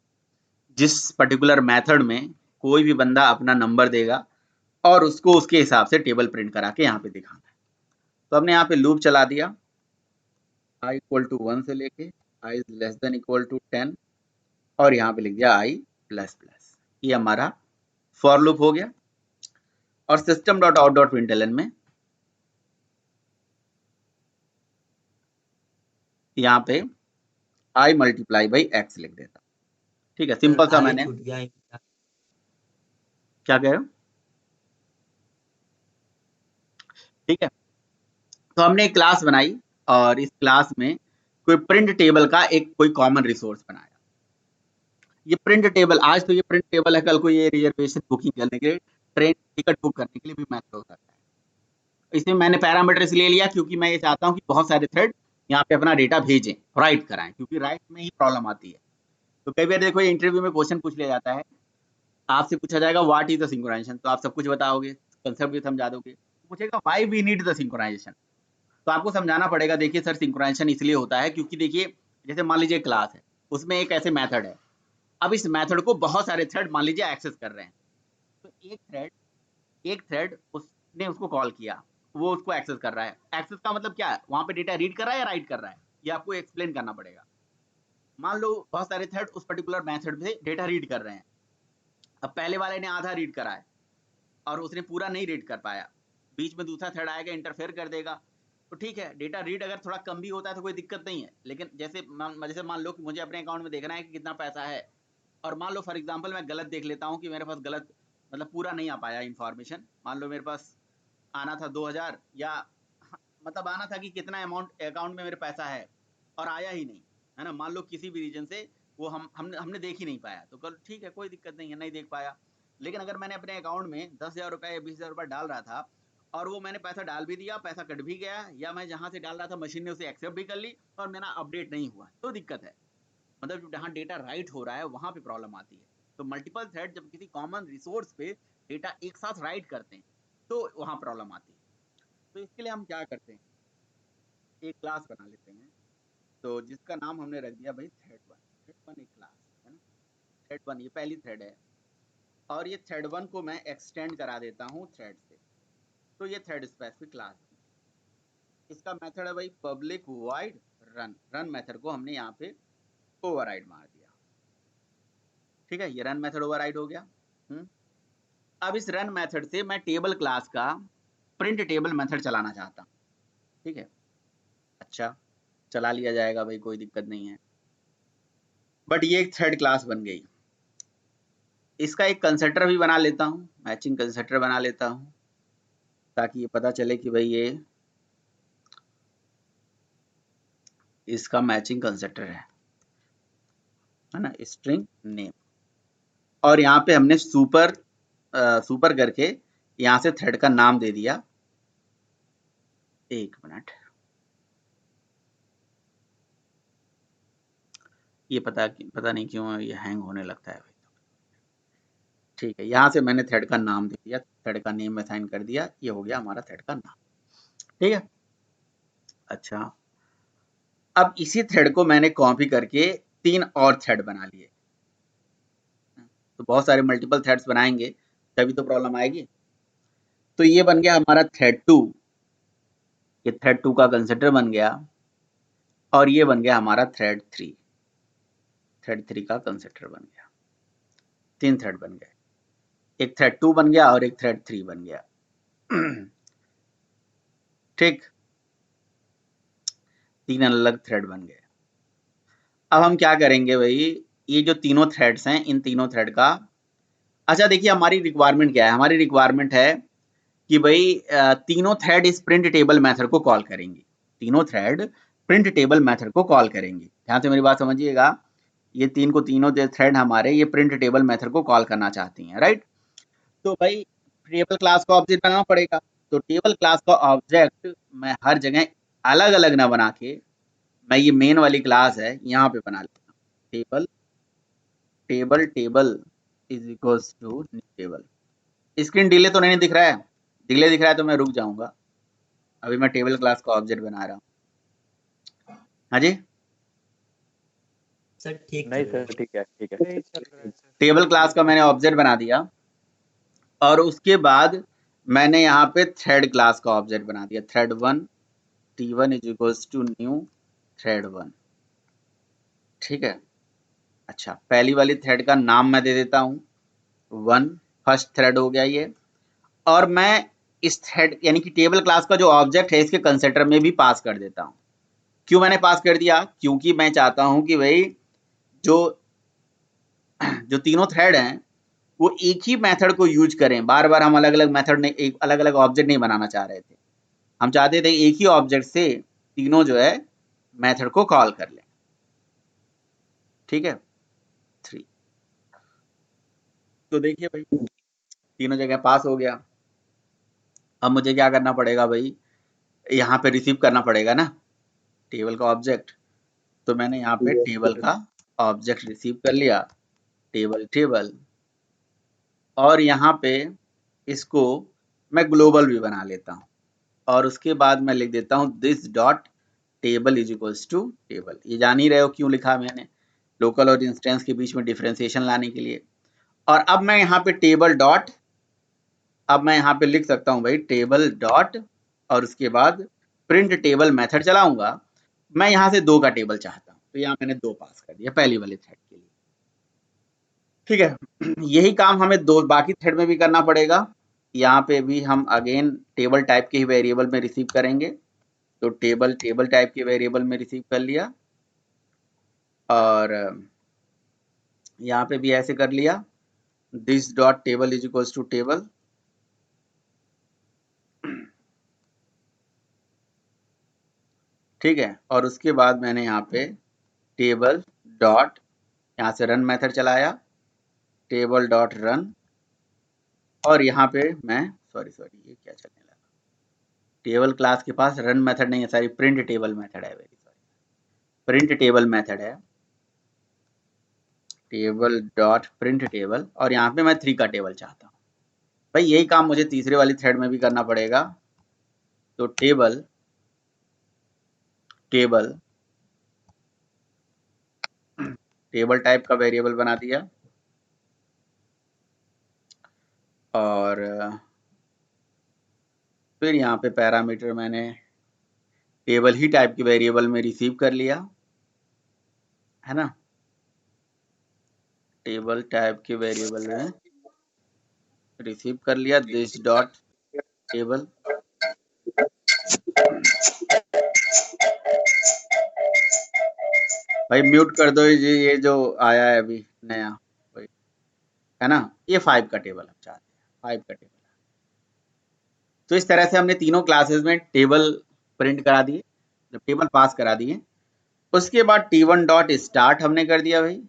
जिस पर्टिकुलर मेथड में कोई भी बंदा अपना नंबर देगा और उसको उसके हिसाब से टेबल प्रिंट करा के यहाँ पे दिखाना है। तो हमने यहाँ पे लूप चला दिया, i इक्वल टू 1 से लेके i is less than equal to 10 और यहाँ पे लिख दिया i प्लस प्लस। ये हमारा फॉर लूप हो गया। और system dot out dot println में यहाँ पे i मल्टीप्लाई बाई x लिख देता, ठीक है? सर सिंपल सा आगे मैंने, छूट गया इनका। क्या कह रहे हो, ठीक है? तो हमने एक क्लास बनाई और इस क्लास में कोई प्रिंट टेबल का एक कोई कॉमन रिसोर्स बनाया। ये प्रिंट टेबल, आज तो ये प्रिंट टेबल है, कल को ये रिजर्वेशन बुकिंग करने के लिए, ट्रेन टिकट बुक करने के लिए भी मैटर हो सकता है। इसमें मैंने पैरामीटर इसलिए लिया क्योंकि मैं ये चाहता हूँ कि बहुत सारे थ्रेड यहाँ पे अपना डेटा भेजें, राइट कराएं, क्योंकि राइट में ही प्रॉब्लम आती है। तो कई बार देखो इंटरव्यू में क्वेश्चन पूछ लिया जाता है, आपसे पूछा जाएगा व्हाट इज द सिंक्रोनाइजेशन, तो आप सब कुछ बताओगे, कंसेप्ट भी समझा दोगे। पूछेगा why we need the synchronization, तो आपको समझाना पड़ेगा, देखिए सर सिंक्रोनाइजेशन इसलिए होता है क्योंकि देखिए जैसे मान लीजिए क्लास है, उसमें एक ऐसे मेथड है, अब इस मेथड को बहुत सारे थ्रेड मान लीजिए एक्सेस कर रहे हैं, तो एक थ्रेड उसने उसको कॉल किया, वो उसको एक्सेस कर रहा है। एक्सेस का मतलब क्या है, वहां पे डेटा रीड कर रहा है या राइट कर रहा है, ये आपको एक्सप्लेन करना पड़ेगा। मान लो बहुत सारे थ्रेड उस पर्टिकुलर मेथड से डेटा रीड कर रहे हैं, अब पहले वाले ने आधा रीड करा है और उसने पूरा नहीं रीड कर पाया, बीच में दूसरा थ्रेड आएगा, इंटरफेयर कर देगा, तो ठीक है, डेटा रीड अगर थोड़ा कम भी होता है तो कोई दिक्कत नहीं है। लेकिन जैसे मान लो कि मुझे अपने अकाउंट में देखना है कि कितना पैसा है, और मान लो फॉर एग्जांपल मैं गलत देख लेता हूँ कि मेरे पास गलत मतलब पूरा नहीं आ पाया इन्फॉर्मेशन, मान लो मेरे पास आना था 2000 या मतलब आना था कि कितना अमाउंट अकाउंट में मेरे पैसा है और आया ही नहीं, है ना? मान लो किसी भी रीजन से वो हमने देख ही नहीं पाया, तो कल ठीक है, कोई दिक्कत नहीं है, नहीं देख पाया। लेकिन अगर मैंने अपने अकाउंट में 10,000 रुपये या 20,000 रुपये डाल रहा था और वो मैंने पैसा डाल भी दिया, पैसा कट भी गया, या मैं जहाँ से डाल रहा था मशीन ने उसे एक्सेप्ट भी कर ली और मेरा अपडेट नहीं हुआ, तो दिक्कत है। मतलब जहाँ डेटा राइट हो रहा है वहां पे प्रॉब्लम आती है। तो मल्टीपल थ्रेड जब किसी कॉमन रिसोर्स पे डेटा एक साथ राइट करते हैं तो वहां प्रॉब्लम आती है। तो इसके लिए हम क्या करते हैं, एक क्लास बना लेते हैं, तो जिसका नाम हमने रख दिया भाई थ्रेड वन एक क्लास, है ना? थ्रेड वन ये पहली थ्रेड है और ये थ्रेड वन को मैं एक्सटेंड करा देता हूँ थ्रेड से, तो ये थ्रेड स्पेसिफिक क्लास। इसका मेथड है भाई पब्लिक वाइड रन मेथड को हमने यहाँ पे ओवरराइड मार दिया। ठीक है, ये रन मेथड ओवरराइड हो गया। अब इस रन मेथड से मैं टेबल क्लास का प्रिंट टेबल मेथड चलाना चाहता हूँ। ठीक है, अच्छा चला लिया जाएगा भाई, कोई दिक्कत नहीं है। बट ये एक थ्रेड क्लास बन गई। इसका एक कंस्ट्रक्टर भी बना लेता हूँ, मैचिंग कंस्ट्रक्टर बना लेता हूँ, ताकि ये पता चले कि भाई ये इसका मैचिंग कंस्ट्रक्टर है ना, स्ट्रिंग नेम। और यहाँ पे हमने सुपर करके यहाँ से थ्रेड का नाम दे दिया। एक मिनट, ये पता नहीं क्यों ये हैंग होने लगता है भाई। ठीक है, यहाँ से मैंने थ्रेड का नाम दे दिया, थ्रेड का नेम असाइन कर दिया, ये हो गया हमारा थ्रेड का नाम। ठीक है, अच्छा अब इसी थ्रेड को मैंने कॉपी करके 3 और थ्रेड बना लिए। तो बहुत सारे मल्टीपल थ्रेड्स बनाएंगे तभी तो प्रॉब्लम आएगी। तो ये बन गया हमारा थ्रेड 2, ये थ्रेड 2 का कंस्ट्रक्टर बन गया। और ये बन गया हमारा थ्रेड 3, थ्रेड 3 का कंस्ट्रक्टर बन गया। 3 थ्रेड बन गए, एक थ्रेड 2 बन गया और एक थ्रेड 3 बन गया। ठीक, 3 अलग थ्रेड बन गए। अब हम क्या करेंगे भाई, ये जो तीनों थ्रेड्स हैं, इन तीनों थ्रेड का, अच्छा देखिए हमारी रिक्वायरमेंट क्या है। हमारी रिक्वायरमेंट है कि भाई तीनों थ्रेड इस प्रिंट टेबल मेथड को कॉल करेंगे। तीनों थ्रेड प्रिंट टेबल मेथड को कॉल करेंगे। ध्यान से मेरी बात समझिएगा, ये तीनों थ्रेड हमारे ये प्रिंट टेबल मेथड को कॉल करना चाहती हैं, राइट। तो भाई टेबल क्लास का ऑब्जेक्ट बनाना पड़ेगा। तो टेबल क्लास का ऑब्जेक्ट मैं हर जगह अलग अलग ना बना के, मैं ये मेन वाली क्लास है यहाँ पे बना लेता हूँ। Table is equals to table. Screen delay तो नहीं दिख रहा है? डिले दिख रहा है तो मैं रुक जाऊंगा। अभी मैं टेबल क्लास का ऑब्जेक्ट बना रहा हूँ। हाँ जी, सर ठीक नहीं चल रहा सर, है। ठीक है ठीक है। नहीं चल रहा है सर। टेबल क्लास का मैंने ऑब्जेक्ट बना दिया और उसके बाद मैंने यहाँ पे थ्रेड क्लास का ऑब्जेक्ट बना दिया। Thread 1 T1 is equals to new thread 1। ठीक है, अच्छा पहली वाली थ्रेड का नाम मैं दे देता हूँ 1, फर्स्ट थ्रेड हो गया ये। और मैं इस थ्रेड यानी कि टेबल क्लास का जो ऑब्जेक्ट है इसके कंस्ट्रक्टर में भी पास कर देता हूँ। क्यों मैंने पास कर दिया? क्योंकि मैं चाहता हूँ कि भाई जो जो तीनों थ्रेड हैं वो एक ही मेथड को यूज करें। बार बार हम अलग अलग मेथड नहीं, एक अलग अलग ऑब्जेक्ट नहीं बनाना चाह रहे थे। हम चाहते थे एक ही ऑब्जेक्ट से तीनों जो है मेथड को कॉल कर लें। ठीक है, 3। तो देखिए भाई तीनों जगह पास हो गया। अब मुझे क्या करना पड़ेगा भाई, यहाँ पे रिसीव करना पड़ेगा ना टेबल का ऑब्जेक्ट। तो मैंने यहाँ पे टेबल का ऑब्जेक्ट रिसीव कर लिया, टेबल। और यहाँ पे इसको मैं ग्लोबल भी बना लेता हूँ और उसके बाद मैं लिख देता हूँ this dot table is equals to table. ये जान ही रहे हो क्यों लिखा मैंने, लोकल और इंस्टेंस के बीच में डिफरेंशिएशन लाने के लिए। और अब मैं यहाँ पे अब मैं यहाँ पे लिख सकता हूँ भाई टेबल डॉट और उसके बाद प्रिंट टेबल मेथड चलाऊंगा। मैं यहाँ से 2 का टेबल चाहता हूँ, तो यहाँ मैंने 2 पास कर दिया पहली वाले थ्रेड के लिए। ठीक है, यही काम हमें बाकी थ्रेड में भी करना पड़ेगा। यहाँ पे भी हम अगेन टेबल टाइप के ही वेरिएबल में रिसीव करेंगे। तो टेबल टाइप के वेरिएबल में रिसीव कर लिया और यहाँ पे भी ऐसे कर लिया this dot table is equals to table. ठीक है, और उसके बाद मैंने यहाँ पे टेबल डॉट यहाँ से रन मेथड चलाया, टेबल डॉट रन। और यहाँ पे मैं सॉरी ये क्या चलने लगा, टेबल क्लास के पास रन मेथड नहीं है, सॉरी प्रिंट टेबल मेथड है, very sorry, print table method है टेबल डॉट प्रिंट टेबल। और यहाँ पे मैं 3 का टेबल चाहता हूँ। भाई यही काम मुझे तीसरे वाली थ्रेड में भी करना पड़ेगा। तो टेबल टाइप का वेरिएबल बना दिया और फिर यहाँ पे पैरामीटर मैंने टेबल ही टाइप के वेरिएबल में रिसीव कर लिया, है ना, टेबल टाइप के वेरिएबल में रिसीव कर लिया दिस डॉट टेबल। भाई म्यूट कर दो ये जो आया है अभी नया, भाई, है ना, ये 5 का टेबल हम चाहते हैं, 5 का टेबल। तो इस तरह से हमने तीनों क्लासेस में टेबल प्रिंट करा दिए, जब टेबल पास करा दिए, उसके बाद t1 डॉट स्टार्ट हमने कर दिया। भाई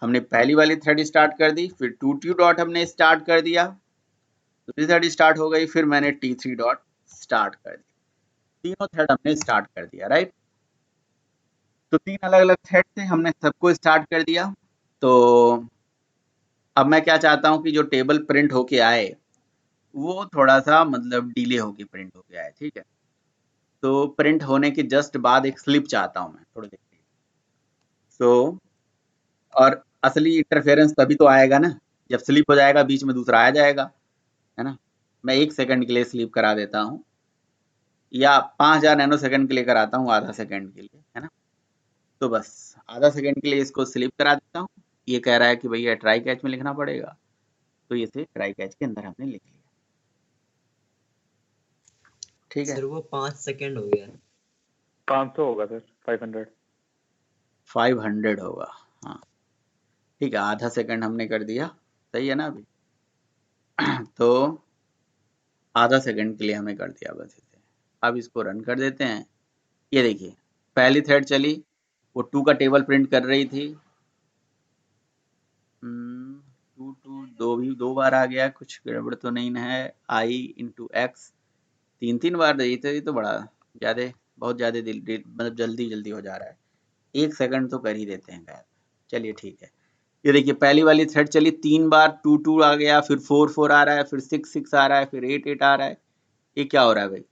हमने पहली वाली थ्रेड स्टार्ट कर दी, फिर t2 डॉट हमने स्टार्ट कर दिया, दूसरी थ्रेड स्टार्ट हो गई, फिर मैंने t3 डॉट स्टार्ट कर दिया, तीनों थ्रेड हमने स्टार्ट कर दिया, राइट। तो 3 अलग अलग थ्रेड से हमने सबको स्टार्ट कर दिया। तो अब मैं क्या चाहता हूँ कि जो टेबल प्रिंट होके आए वो थोड़ा सा मतलब डिले होके प्रिंट होके आए, ठीक है। तो प्रिंट होने के जस्ट बाद एक स्लिप चाहता हूँ मैं थोड़ी देर के लिए। सो और असली इंटरफेरेंस तभी तो आएगा ना जब स्लिप हो जाएगा, बीच में दूसरा आ जाएगा, है ना। मैं 1 सेकंड के लिए स्लिप करा देता हूँ, या 5000 नैनो सेकंड के लिए कराता हूँ, आधा सेकंड के लिए, है ना। तो बस आधा सेकंड के लिए इसको स्लिप करा देता हूँ। ये कह रहा है कि भैया ट्राई कैच में लिखना पड़ेगा, तो ये से ट्राई कैच के अंदर हमने लिख लिया, ठीक है। सर वो 5 सेकंड हो गया। 500 होगा सर, 500। 500 होगा, हाँ ठीक है, आधा सेकंड हमने कर दिया, सही है ना अभी। तो आधा सेकंड के लिए हमें कर दिया बस इसे। अब इसको रन कर देते हैं। ये देखिए पहली थ्रेड चली, वो 2 का टेबल प्रिंट कर रही थी, 2 बार आ गया, कुछ गड़बड़ तो नहीं है। i इंटू एक्स 3 बार रही थी, तो बड़ा ज़्यादा, बहुत ज़्यादा मतलब जल्दी जल्दी हो जा रहा है। 1 सेकंड तो कर ही देते हैं गायब, चलिए ठीक है। ये देखिए पहली वाली थ्रेड चली 3 बार, 2 आ गया, फिर 4 आ रहा है, फिर 6 आ रहा है, फिर 8 आ रहा है। ये क्या हो रहा है भाई,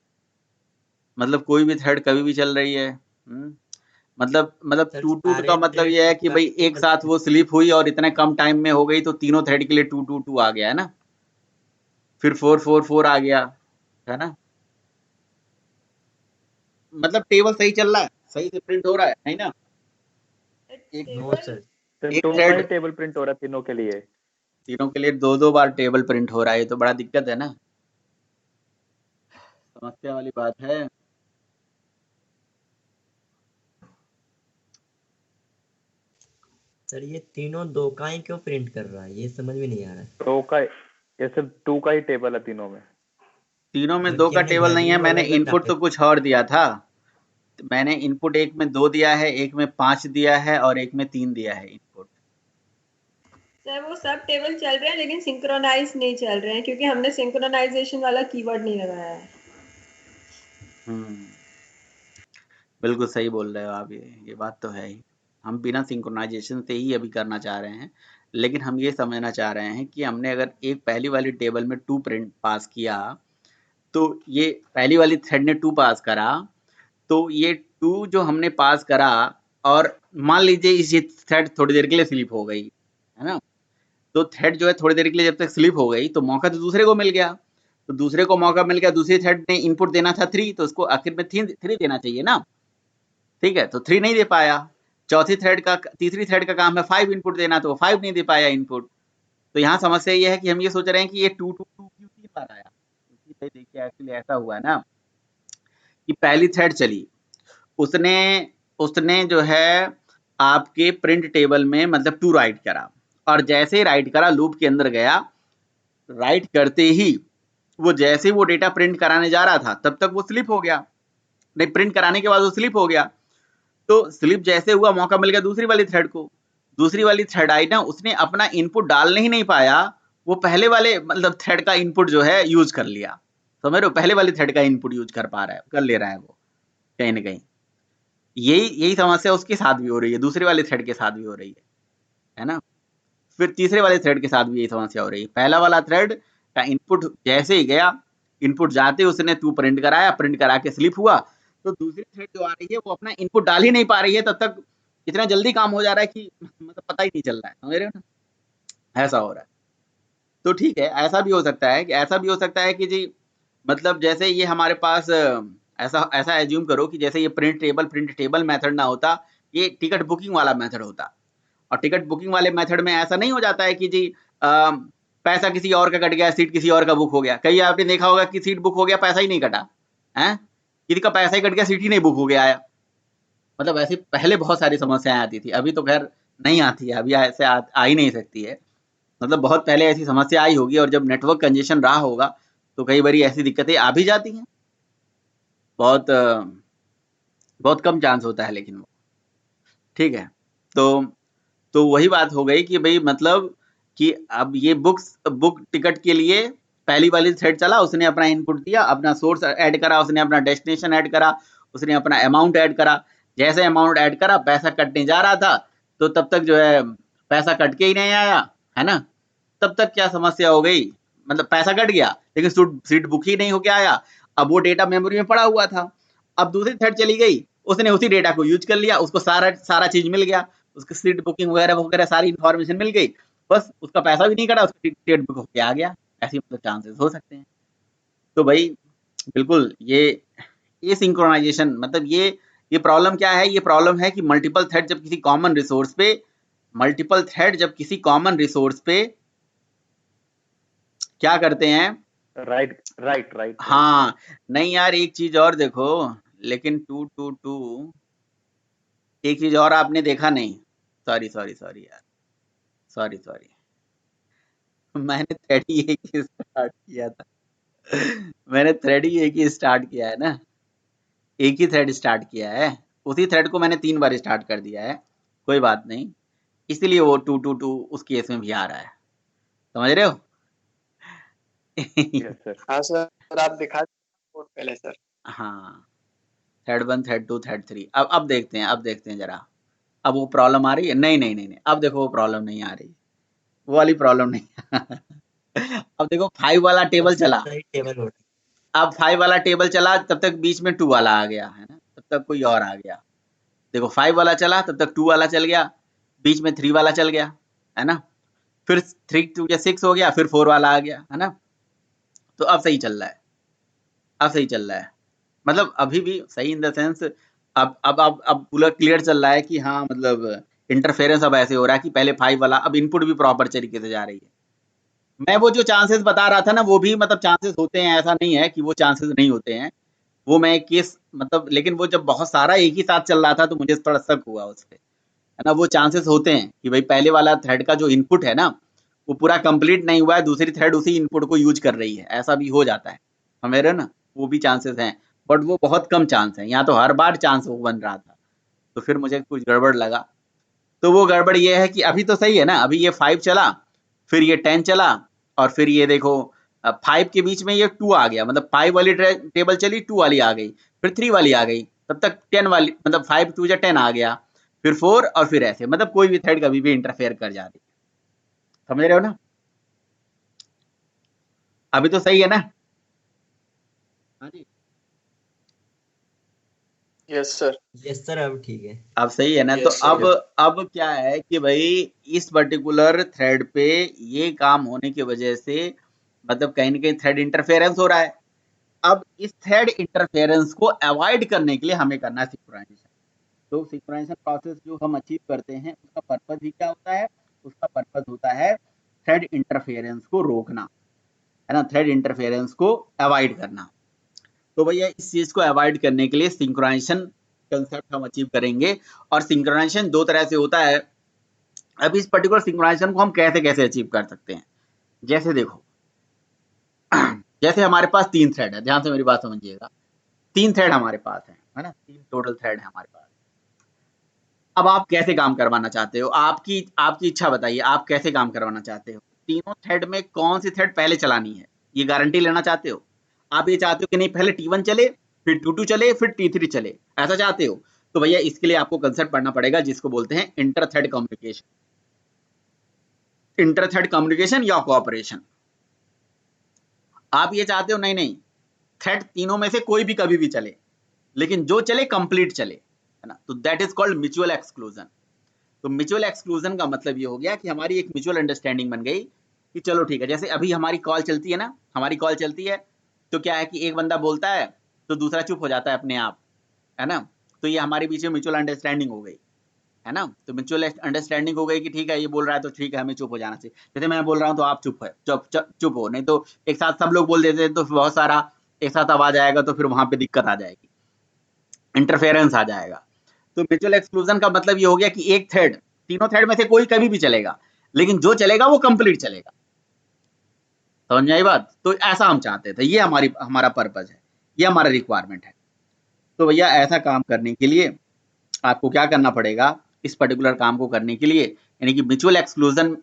मतलब कोई भी थ्रेड कभी भी चल रही है। मतलब सर 2 सारे का मतलब थ्रेड ये है कि भाई कंबाइन एक साथ वो स्लिप हुई और इतने कम टाइम में हो गई, तो तीनों थ्रेड के लिए 2 आ गया है ना, फिर 4 आ गया, है ना। मतलब टेबल सही चल रहा है, सही से प्रिंट हो रहा है, नहीं ना। एक नो सर। सर एक 2 का थ्रेड ही टेबल प्रिंट हो रहा है तीनों के लिए। तीनों के लिए 2 बार टेबल प्रिंट हो रहा है, ये तो बड़ा दिक्कत है ना, समस्या वाली बात है। सर ये तीनों 2 का ही क्यों प्रिंट कर रहा है, ये समझ में नहीं आ रहा है। 2 का, ये सिर्फ 2 का ही टेबल है तीनों में। तीनों में 2 जबकि का हमने टेबल नहीं है, वैल्यू मैंने अलग अलग इनपुट डाले तो थे। कुछ और दिया था। मैंने इनपुट एक में 2 दिया है, एक में 5 दिया है, और एक में 3 दिया है इनपुट। सर वो सब टेबल चल रहे हैं लेकिन सिंक्रोनाइज नहीं चल रहे हैं क्योंकि हमने सिंक्रोनाइजेशन वाला कीवर्ड नहीं लगाया है। बिल्कुल सही बोल रहे हो आप, ये बात तो है ही। हम बिना सिंक्रोनाइजेशन से ही अभी करना चाह रहे हैं, लेकिन हम ये समझना चाह रहे हैं कि हमने अगर एक पहली वाली टेबल में 2 प्रिंट पास किया, तो ये पहली वाली थ्रेड ने 2 पास करा, तो ये 2 जो हमने पास करा, और मान लीजिए ये थ्रेड थोड़ी देर के लिए स्लिप हो गई, है ना। तो थ्रेड जो है थोड़ी देर के लिए जब तक स्लिप हो गई, तो मौका तो दूसरे को मिल गया। तो दूसरे को मौका मिल गया, दूसरी थ्रेड ने इनपुट देना था 3, तो उसको आखिर में 3 देना चाहिए ना, ठीक है। तो 3 नहीं दे पाया। तीसरी थ्रेड का काम है 5 इनपुट देना, तो वो 5 नहीं दे पाया इनपुट। तो यहाँ समस्या ये है कि हम ये सोच रहे हैं कि ये 2 2 2 क्यों 3 बार आया, क्योंकि भाई देखिए एक्चुअली ऐसा हुआ है ना कि पहली थ्रेड चली, उसने उसने जो है आपके प्रिंट टेबल में मतलब 2 राइट करा, और जैसे ही राइट करा लूप के अंदर गया, राइट करते ही वो जैसे वो डेटा प्रिंट कराने जा रहा था तब तक वो स्लिप हो गया, नहीं प्रिंट कराने के बाद वो स्लिप हो गया। तो स्लिप जैसे हुआ, मौका मिल गया दूसरी वाली थ्रेड को। दूसरी वाली थ्रेड आई ना, उसने अपना इनपुट डालने ही नहीं पाया, वो पहले वाले मतलब थ्रेड का इनपुट जो है यूज कर लिया, समझ रहे हो, पहले वाली थ्रेड का इनपुट यूज कर पा रहा है, कर ले रहा है वो कहीं ना कहीं। यही समस्या उसके साथ भी हो रही है, दूसरे वाले थ्रेड के साथ भी हो रही है ना। फिर तीसरे वाले थ्रेड के साथ भी यही समस्या हो रही है। पहला वाला थ्रेड का इनपुट जैसे ही गया, इनपुट जाते उसने 2 प्रिंट कराया, प्रिंट करा के स्लिप हुआ, तो दूसरी थ्रेड जो आ रही है वो अपना इनपुट डाल ही नहीं पा रही है, तब तक इतना जल्दी काम हो जा रहा है कि मतलब पता ही नहीं चल रहा है, समझ रहे हो ना, ऐसा हो रहा है। तो ठीक है, ऐसा भी हो सकता है कि जी मतलब जैसे ये हमारे पास ऐसा एज्यूम करो कि जैसे ये प्रिंट टेबल मेथड ना होता, ये टिकट बुकिंग वाला मेथड होता। और टिकट बुकिंग वाले मेथड में ऐसा नहीं हो जाता है कि जी पैसा किसी और का कट गया, सीट किसी और का बुक हो गया। कई आपने देखा होगा कि सीट बुक हो गया, पैसा ही नहीं कटा है, किसी का पैसा ही कट गया, सीट ही नहीं बुक हो गया। मतलब ऐसी पहले बहुत सारी समस्याएं आती थी, अभी तो खैर नहीं आती है, अभी ऐसे आ ही नहीं सकती है। मतलब बहुत पहले ऐसी समस्या आई होगी, और जब नेटवर्क कंजेशन रहा होगा तो कई बार ऐसी दिक्कतें आ भी जाती हैं। बहुत बहुत कम चांस होता है लेकिन वो, ठीक है। तो वही बात हो गई कि भाई मतलब कि अब ये बुक टिकट के लिए पहली वाली थ्रेड चला, उसने अपना इनपुट दिया, अपना सोर्स ऐड करा, उसने अपना डेस्टिनेशन ऐड करा, उसने अपना अमाउंट ऐड करा। जैसे अमाउंट ऐड करा, पैसा कटने जा रहा था, तो तब तक जो है पैसा कट के ही नहीं आया, है ना। तब तक क्या समस्या हो गई, मतलब पैसा कट गया लेकिन सीट बुक ही नहीं होके आया। अब वो डेटा मेमोरी में पड़ा हुआ था। अब दूसरी थ्रेड चली गई, उसने उसी डेटा को यूज कर लिया, उसको सारा चीज मिल गया, उसकी सीट बुकिंग वगैरह वगैरह सारी इन्फॉर्मेशन मिल गई, बस उसका पैसा भी नहीं कटा, उसकी टिकट बुक होके आ गया। ऐसी मतलब चांसेस हो सकते हैं। तो भाई बिल्कुल ये सिंक्रोनाइजेशन, मतलब ये प्रॉब्लम क्या है, ये प्रॉब्लम है कि मल्टीपल थ्रेड जब किसी कॉमन रिसोर्स पे क्या करते हैं। राइट। हाँ, नहीं यार, एक चीज और देखो, लेकिन 2 एक चीज और आपने देखा नहीं। सॉरी यार, सॉरी मैंने थ्रेड ही एक ही स्टार्ट किया था। मैंने थ्रेड ही एक ही स्टार्ट किया है ना, एक ही थ्रेड स्टार्ट किया है, उसी थ्रेड को मैंने 3 बार स्टार्ट कर दिया है। कोई बात नहीं, इसीलिए वो 2 उस केस में भी आ रहा है, समझ रहे हो। Yes sir. हाँ सर, आप दिखा दीजिए पहले सर। हाँ, थ्रेड 1, थ्रेड 2, थ्रेड 3। अब देखते हैं जरा, अब वो प्रॉब्लम आ रही है। नहीं, अब देखो वो प्रॉब्लम नहीं आ रही, वो वाली प्रॉब्लम नहीं। अब देखो 5 वाला टेबल चला, टेबल हो अब 5 वाला टेबल चला, तब तक बीच में 2 वाला आ गया, है ना, तब तक कोई और आ गया। देखो 5 वाला चला, तब तक 2 वाला चल गया, बीच में 3 वाला चल गया, है ना, फिर 3 2 या 6 हो गया, फिर 4 वाला आ गया, है ना। तो अब सही चल रहा है, मतलब अभी भी सही इन द सेंस, अब पूरा क्लियर चल रहा है कि हाँ, मतलब इंटरफेरेंस अब ऐसे हो रहा है कि पहले 5 वाला, अब इनपुट भी प्रॉपर तरीके से जा रही है। मैं वो जो चांसेस बता रहा था ना, वो भी मतलब चांसेस होते हैं, ऐसा नहीं है कि वो चांसेस नहीं होते हैं। वो मैं एक केस मतलब, लेकिन वो जब बहुत सारा एक ही साथ चल रहा था तो मुझे थोड़ा शक हुआ उस पे, है ना। वो चांसेस होते हैं कि भाई पहले वाला थ्रेड का जो इनपुट है ना, वो पूरा कंप्लीट नहीं हुआ है, दूसरी थ्रेड उसी इनपुट को यूज कर रही है, ऐसा भी हो जाता है, समझ रहे हो ना। वो भी चांसेस हैं, बट वो बहुत कम चांस है। यहाँ तो हर बार चांस वो बन रहा था, तो फिर मुझे कुछ गड़बड़ लगा। तो वो गड़बड़ ये है कि अभी तो सही है ना, अभी ये 5 चला, फिर ये 10 चला, और फिर ये देखो 5 के बीच में ये 2 आ गया, मतलब 5 वाली टेबल चली, 2 वाली आ गई, फिर 3 वाली आ गई, तब तक 10 वाली, मतलब 5 2 या 10 आ गया, फिर 4, और फिर ऐसे, मतलब कोई भी थ्रेड कभी भी इंटरफेयर कर जा रही है, समझ रहे हो ना। अभी तो सही है ना। हाँ जी, यस सर। यस सर, अब ठीक है। अब सही है ना। तो Yes, sir. अब क्या है कि भाई इस पर्टिकुलर थ्रेड पे ये काम होने की वजह से, मतलब कहीं ना कहीं थ्रेड इंटरफेरेंस हो रहा है। अब इस थ्रेड इंटरफेरेंस को अवॉइड करने के लिए हमें करना है सिंक्रोनाइजेशन। तो सिंक्रोनाइजेशन प्रोसेस जो हम अचीव करते हैं, उसका पर्पस भी क्या होता है, उसका पर्पस होता है थ्रेड इंटरफेरेंस को रोकना, है ना, थ्रेड इंटरफेरेंस को अवॉइड करना। तो भैया इस चीज को अवॉइड करने के लिए सिंक्रोनाइजेशन कंसेप्ट हम अचीव करेंगे। और सिंक्रोनाइजेशन 2 तरह से होता है। अब इस पर्टिकुलर सिंक्रोनाइजेशन को हम कैसे कैसे अचीव कर सकते हैं, जैसे देखो, जैसे हमारे पास 3 थ्रेड है, ध्यान से मेरी बात समझिएगा। 3 थ्रेड हमारे पास है ना, 3 टोटल थ्रेड है हमारे पास। अब आप कैसे काम करवाना चाहते हो, आपकी इच्छा बताइए, आप कैसे काम करवाना चाहते हो। तीनों थ्रेड में कौन सी थ्रेड पहले चलानी है, ये गारंटी लेना चाहते हो। आप ये चाहते हो कि नहीं पहले T1 चले, फिर T2 चले, फिर T3 चले, ऐसा चाहते हो। तो भैया इसके लिए आपको कंसेप्ट पढ़ना पड़ेगा जिसको बोलते हैं inter thread communication, inter thread communication या कोऑपरेशन। आप ये चाहते हो नहीं थ्रेड तीनों में से कोई भी कभी भी चले, लेकिन जो चले कंप्लीट चले, है ना। तो that is called mutual exclusion. तो म्यूचुअल एक्सक्लूजन का मतलब ये हो गया कि हमारी एक म्यूचुअल अंडरस्टैंडिंग बन गई कि चलो ठीक है, जैसे अभी हमारी कॉल चलती है ना, हमारी कॉल चलती है, तो क्या है कि एक बंदा बोलता है, तो दूसरा चुप हो जाता है अपने आप, है ना। तो ये हमारे बीच में म्यूचुअल अंडरस्टैंडिंग हो गई, है ना। तो म्यूचुअल अंडरस्टैंडिंग हो गई कि ठीक है ये बोल रहा है तो ठीक है हमें चुप हो जाना चाहिए। जैसे मैं बोल रहा हूँ तो आप चुप है, चुप हो, नहीं तो एक साथ सब लोग बोल देते तो बहुत सारा एक साथ आवाज आएगा तो फिर वहां पे दिक्कत आ जाएगी, इंटरफेरेंस आ जाएगा। तो म्यूचुअल एक्सक्लूजन का मतलब ये हो गया कि एक थ्रेड, तीनों थ्रेड में से कोई कभी भी चलेगा, लेकिन जो चलेगा वो कंप्लीट चलेगा। समझ में आई बात? तो ऐसा हम चाहते थे, ये हमारा पर्पज है, ये हमारा रिक्वायरमेंट है। तो भैया ऐसा काम करने के लिए आपको क्या करना पड़ेगा, इस पर्टिकुलर काम को करने के लिए, यानी कि म्यूचुअल एक्सक्लूजन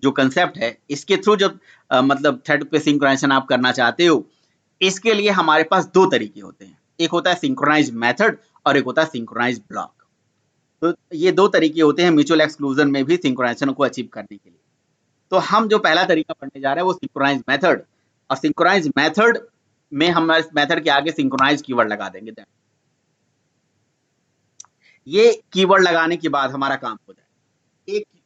जो कंसेप्ट है इसके थ्रू जब मतलब थ्रेड पे सिंक्रोनाइजेशन आप करना चाहते हो, इसके लिए हमारे पास दो तरीके होते हैं, एक होता है सिंक्रोनाइज मेथड और एक होता है सिंक्रोनाइज ब्लॉक। तो ये दो तरीके होते हैं म्यूचुअल एक्सक्लूजन में भी सिंक्रोनाइजेशन को अचीव करने के लिए। तो हम जो पहला तरीका पढ़ने जा रहे हैं वो सिंक्रोनाइज मेथड, और सिंक्रोनाइज मेथड में हम इस मेथड के आगे सिंक्रोनाइज कीवर्ड लगा देंगे। ये कीवर्ड लगाने के बाद हमारा काम हो जाए,